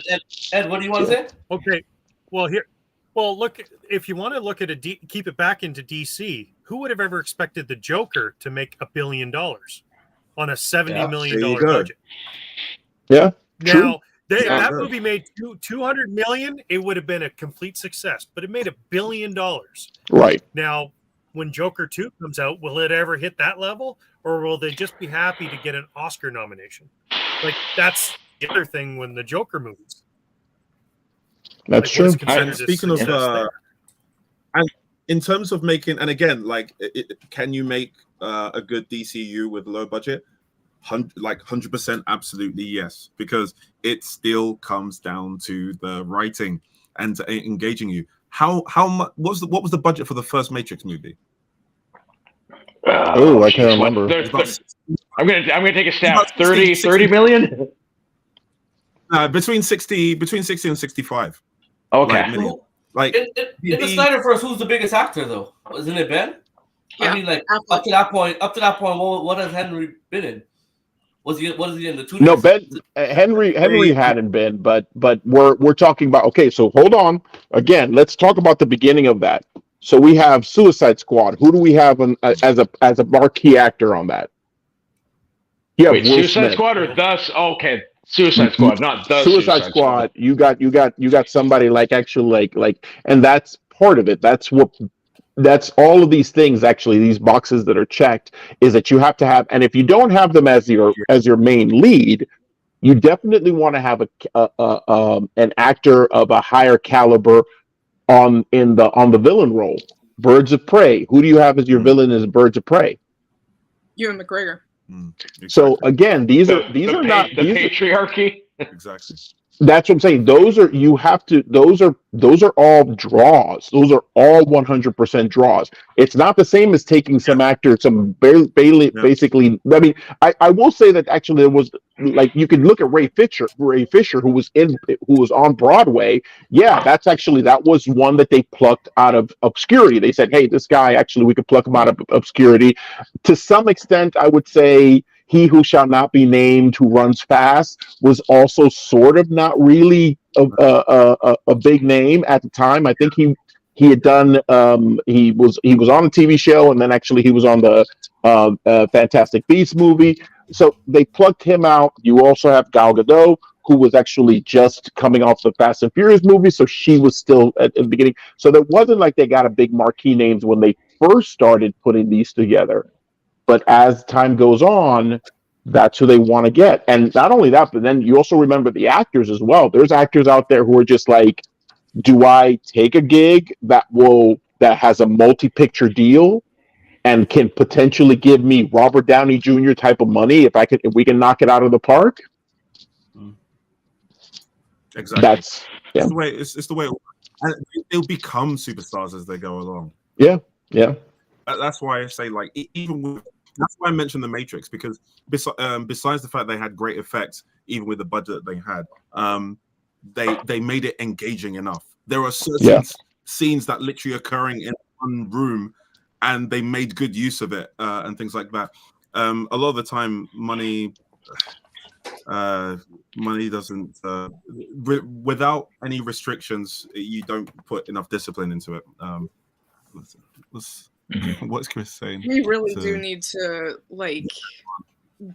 Ed, what do you want to say? Okay, look. If you want to look at keep it back into DC, who would have ever expected the Joker to make $1 billion on a $70 million budget? Yeah. Now, that movie made $200 million. It would have been a complete success, but it made $1 billion. Right. Now, when Joker 2 comes out, will it ever hit that level, or will they just be happy to get an Oscar nomination? Like, that's the other thing when the Joker movies. That's true. And speaking of, and in terms of making, and again, like, can you make a good DCU with low budget? 100%, absolutely yes, because it still comes down to the writing and to engaging you. How much what was the budget for the first Matrix movie? I can't remember. I'm gonna take a stab. 30 million. Between 60 and 65. Okay. Like in the Snyderverse, who's the biggest actor though? Isn't it Ben? Yeah, I mean, like up to that point, what has Henry been in? Was he in the two? No, Ben Henry hadn't been, but we're talking about, okay, so hold on. Again, let's talk about the beginning of that. So we have Suicide Squad. Who do we have as a marquee actor on that? Yeah, wait, Suicide Squad or thus? Okay, Suicide Squad, not the Suicide Squad. You got somebody like actually like, and that's part of it. That's all of these things, actually, these boxes that are checked, is that you have to have, and if you don't have them as your main lead, you definitely want to have an actor of a higher caliber on the villain role. Birds of Prey. Who do you have as your villain as Birds of Prey? Ewan McGregor. Exactly. So again, these are not the patriarchy. Exactly. That's what I'm saying. Those are all draws. Those are all 100% draws. It's not the same as taking some actor, basically. I mean, I will say that actually there was, like, you could look at Ray Fisher, who was on Broadway. Yeah, that was one that they plucked out of obscurity. They said, hey, this guy, actually, we could pluck him out of obscurity. To some extent, I would say He Who Shall Not Be Named, Who Runs Fast, was also sort of not really a big name at the time. I think he had done he was on a TV show, and then actually he was on the Fantastic Beasts movie. So they plucked him out. You also have Gal Gadot, who was actually just coming off the Fast and Furious movie, so she was still at the beginning. So it wasn't like they got a big marquee names when they first started putting these together. But as time goes on, that's who they want to get. And not only that, but then you also remember the actors as well. There's actors out there who are just like, do I take a gig that has a multi-picture deal and can potentially give me Robert Downey Jr. type of money if we can knock it out of the park? Exactly. It's the way and they'll become superstars as they go along. Yeah. That's why I say, like, that's why I mentioned The Matrix, because besides the fact they had great effects, even with the budget they had, they made it engaging enough. There are certain scenes that literally occurring in one room, and they made good use of it and things like that. A lot of the time, money doesn't without any restrictions, you don't put enough discipline into it. What's Chris saying? We really do need to, like,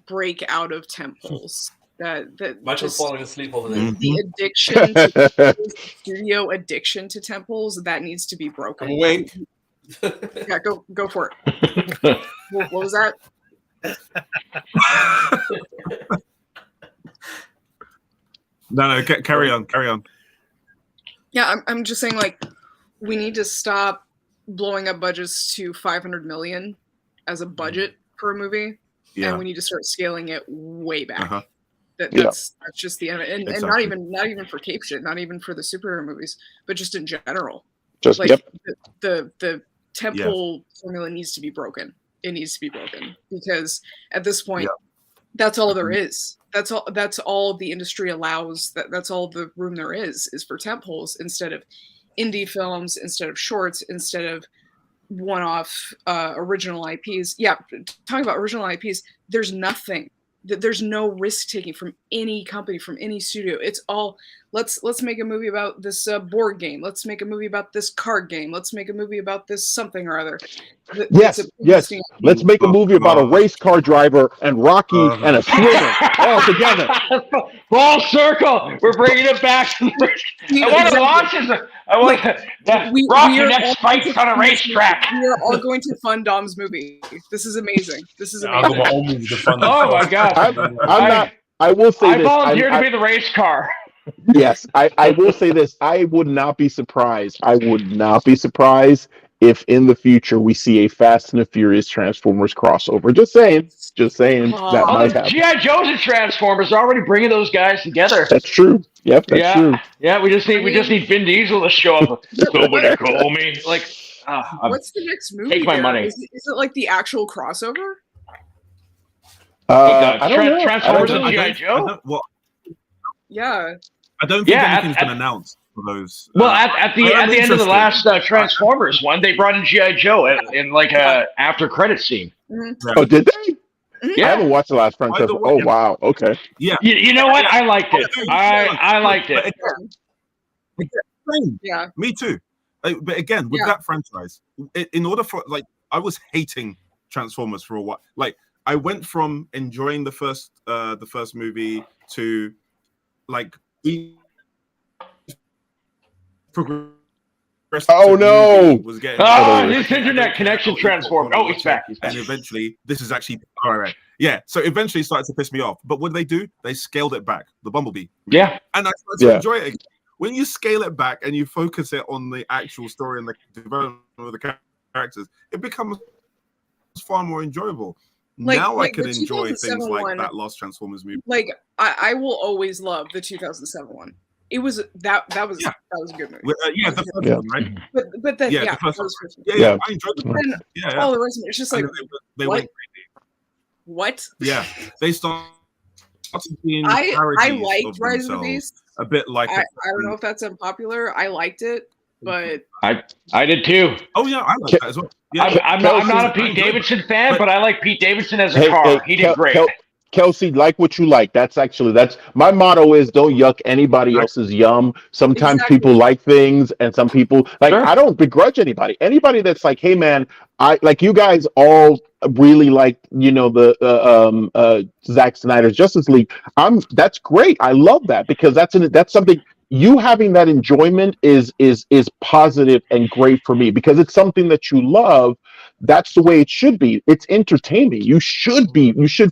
break out of temples. That Michael's falling asleep over there. The addiction, the studio addiction to temples, that needs to be broken. I'm awake. Yeah, go for it. What was that? No, carry on. Yeah, I'm just saying, like, we need to stop blowing up budgets to 500 million as a budget for a movie, and we need to start scaling it way back. That's just the end, and Exactly. and not even for cape shit, not even for the superhero movies, but just in general. Just like the temple formula needs to be broken. It needs to be broken, because at this point, that's all there is. That's all the industry allows. That's all the room there is for temples instead of indie films, instead of shorts, instead of one-off original IPs. Yeah, talking about original IPs, there's nothing. There's no risk taking from any company, from any studio. It's all let's make a movie about this board game. Let's make a movie about this card game. Let's make a movie about this something or other. Yes, yes. Let's make a movie about a race car driver and Rocky and a swimmer all together. Full circle. We're bringing it back. I want to watch this. I want Rocky next fights on a racetrack. We are all going to fund Dom's movie. This is amazing. This is I'll go amazing. my own movie to fund Oh my god! I'm not. I will say I this. volunteer to be the race car. Yes, I will say this. I would not be surprised. I would not be surprised if in the future we see a Fast and the Furious Transformers crossover. Just saying. That might happen. G.I. Joe's and Transformers are already bringing those guys together. That's true. Yep, that's true. Yeah, we just need Vin Diesel to show up. Somebody call me. Like, what's the next movie? Take my money. Is it like the actual crossover? I don't know. Transformers and G.I. Joe? Yeah. I don't think anything's been announced for those. Well, at the end of the last Transformers one, they brought in G.I. Joe in like a after credit scene. Mm-hmm. Oh, did they? Yeah. I haven't watched the last Transformers. Oh, wow. Okay. Yeah. You know what? I liked it. I liked it. Yeah. Me too. But again, with that franchise, in order for I was hating Transformers for a while. Like, I went from enjoying the first movie to Oh no! Was getting his internet connection transformed. Oh, he's back. And eventually, this is actually all right. Yeah. So eventually, it started to piss me off. But what did they do? They scaled it back. The Bumblebee. Yeah. And I started to enjoy it again. When you scale it back and you focus it on the actual story and the development of the characters, it becomes far more enjoyable. Now I can enjoy things like that last Transformers movie. Like I will always love the 2007 one. It was that was a good movie. The first one, right? But then the first one. I enjoyed the one. All the rest of it, it's just like they what? went crazy. What? Yeah, they started being I parodies liked of Rise of the themselves, Beast. a bit like I don't know if that's unpopular. I liked it, but I did too. Oh yeah, I like that as well. Yeah, I'm not a Pete Davidson fan, but I like Pete Davidson as a car. He did great. Kelsey, like what you like. That's my motto is don't yuck anybody else's yum. Sometimes people like things and some people I don't begrudge anybody. Anybody that's like, hey man, I like you guys all really like, the Zack Snyder's Justice League. That's great. I love that because that's something you having that enjoyment is positive and great for me because it's something that you love. That's the way it should be. It's entertainment. You should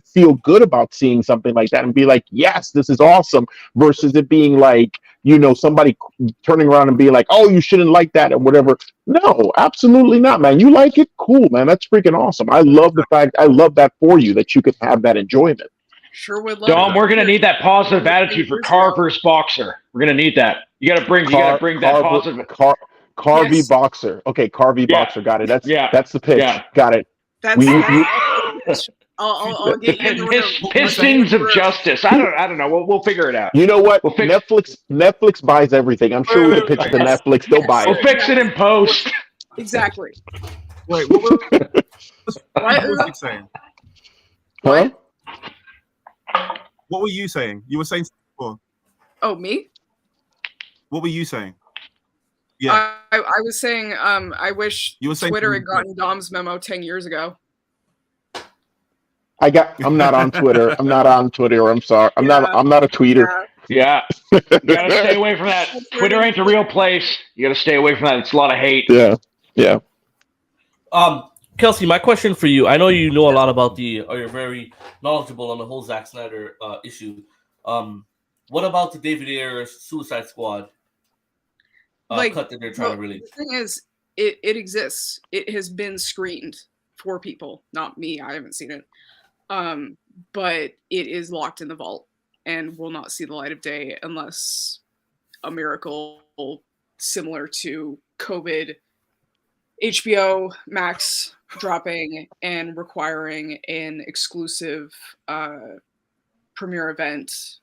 feel good about seeing something like that and be like, yes, this is awesome, versus it being like, somebody turning around and being like, oh, you shouldn't like that or whatever. No, absolutely not, man. You like it? Cool, man. That's freaking awesome. I love that for you, that you can have that enjoyment. Sure would love Dom, we're gonna need that positive attitude for Car versus Boxer. We're gonna need that. You gotta bring that positive. Car v Boxer. Okay, Car v Boxer. Got it. That's the pitch. Yeah. Got it. I'll get you Pistons of Justice. I don't know. We'll figure it out. You know what? Netflix buys everything. I'm sure we can pitch it to Netflix. They'll buy it. We'll fix it in post. Exactly. Wait, what was you saying? Huh? What were you saying? You were saying before. Oh, me? What were you saying? Yeah. I was saying I wish Twitter had gotten Dom's memo 10 years ago. I'm not on Twitter. I'm sorry. I'm not a tweeter. Yeah. You gotta stay away from that. Twitter ain't the real place. You gotta stay away from that. It's a lot of hate. Yeah. Kelsey, my question for you. I know you know a lot about or you're very knowledgeable on the whole Zack Snyder issue. What about the David Ayer Suicide Squad cut that they're trying to release? The thing is, it exists. It has been screened for people, not me. I haven't seen it. But it is locked in the vault and will not see the light of day unless a miracle similar to COVID, HBO Max dropping and requiring an exclusive premiere event,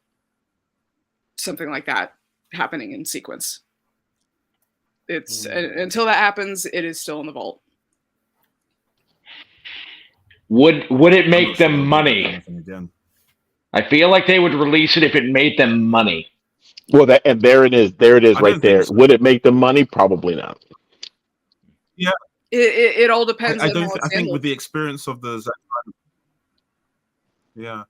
something like that happening in sequence. It's until that happens, it is still in the vault. Would it make them money? I feel like they would release it if it made them money. Well, there it is right there. So. Would it make them money? Probably not. Yeah, It all depends. I on don't. how it's I think handled. with the experience of the Zack Snyder, yeah,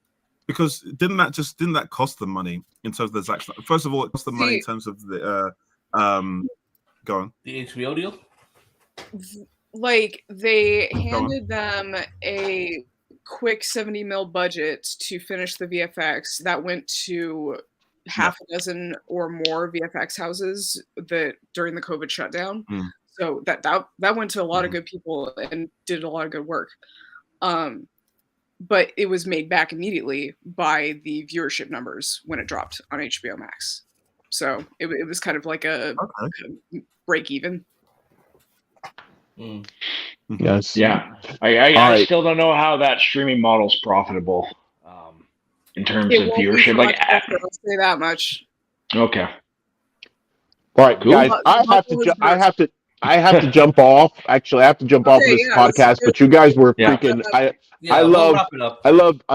because didn't that cost them money in terms of the Zack Snyder? First of all, it cost them money in terms of the go on. The HBO deal. Like they handed them a quick 70 mil budget to finish the VFX that went to half a dozen or more VFX houses that during the COVID shutdown. So that went to a lot of good people and did a lot of good work. But it was made back immediately by the viewership numbers when it dropped on HBO Max. So it was kind of like a break even. Yes. Yeah. I still don't know how that streaming model is profitable in terms of viewership. Like, I'll say that much. Okay. All right, guys. I have to jump off. Actually, I have to jump off this podcast. But you guys were freaking. I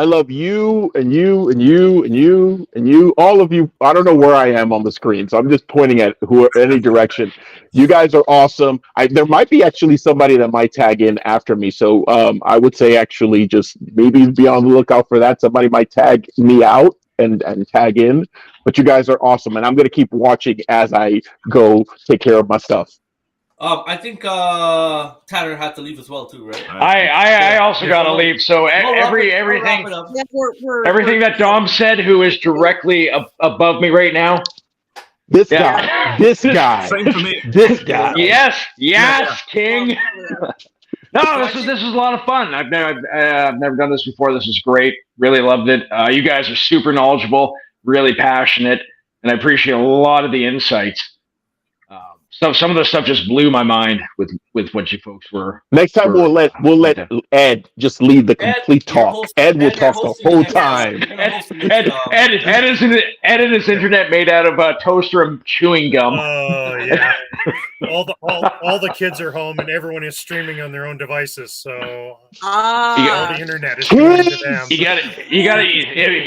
love you and you and you and you and you. All of you. I don't know where I am on the screen, so I'm just pointing at any direction. You guys are awesome. There might be actually somebody that might tag in after me. So I would say actually just maybe be on the lookout for that. Somebody might tag me out and tag in. But you guys are awesome, and I'm gonna keep watching as I go take care of my stuff. I think Tanner had to leave as well too, right? I also gotta leave. So everything that Dom said, who is directly above me right now. This guy. Same for me. This guy. Yes, King. No, this was a lot of fun. I've never done this before. This is great. Really loved it. You guys are super knowledgeable, really passionate, and I appreciate a lot of the insights. So some of the stuff just blew my mind with what you folks were. Next time we'll let Ed just lead the complete talk. Ed will talk the whole time. Ed and his internet made out of toaster and chewing gum. Oh yeah. all the kids are home and everyone is streaming on their own devices. So all the internet is going to them.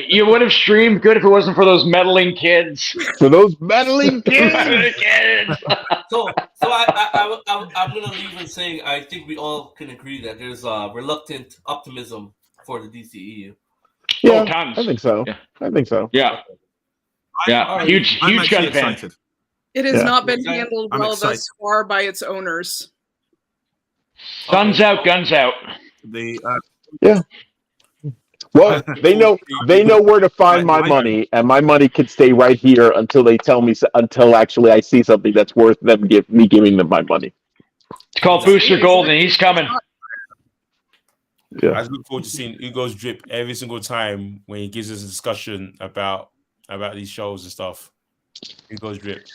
You would have streamed good if it wasn't for those meddling kids. For those meddling kids. So I'm gonna leave and saying I think we all can agree that there's reluctant optimism for the DCEU. Yeah, I think so. Yeah. I think so. Yeah. Huge Gunn fan. It has not been handled well thus far by its owners. Guns out. Yeah. Well, they know where to find my money, and my money can stay right here until they tell me. Until actually I see something that's worth them giving them my money. It's called Booster Gold, and he's coming. Yeah. I look forward to seeing Ugo's drip every single time when he gives us a discussion about these shows and stuff. Ugo's drip.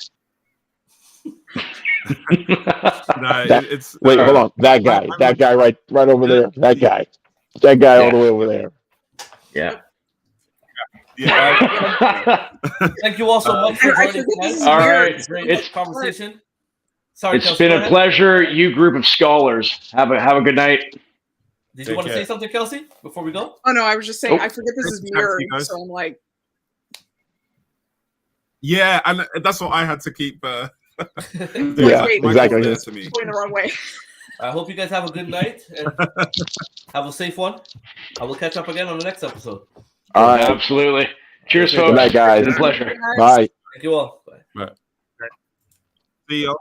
Wait, hold on. That guy right over there. That guy all the way over there. Yeah. Thank you all so much for joining us. All right, it's conversation. Sorry, it's been a pleasure, you group of scholars. Have a good night. Did you want to say something, Kelsey, before we go? Oh no, I was just saying. I forget this is mirrored, so I'm like. Yeah, and that's what I had to keep. Yeah, exactly. Going the wrong way. I hope you guys have a good night and have a safe one. I will catch up again on the next episode. All right. Absolutely. Cheers, folks. Good night, guys. It's a pleasure. Bye. Thank you all. Bye. See y'all.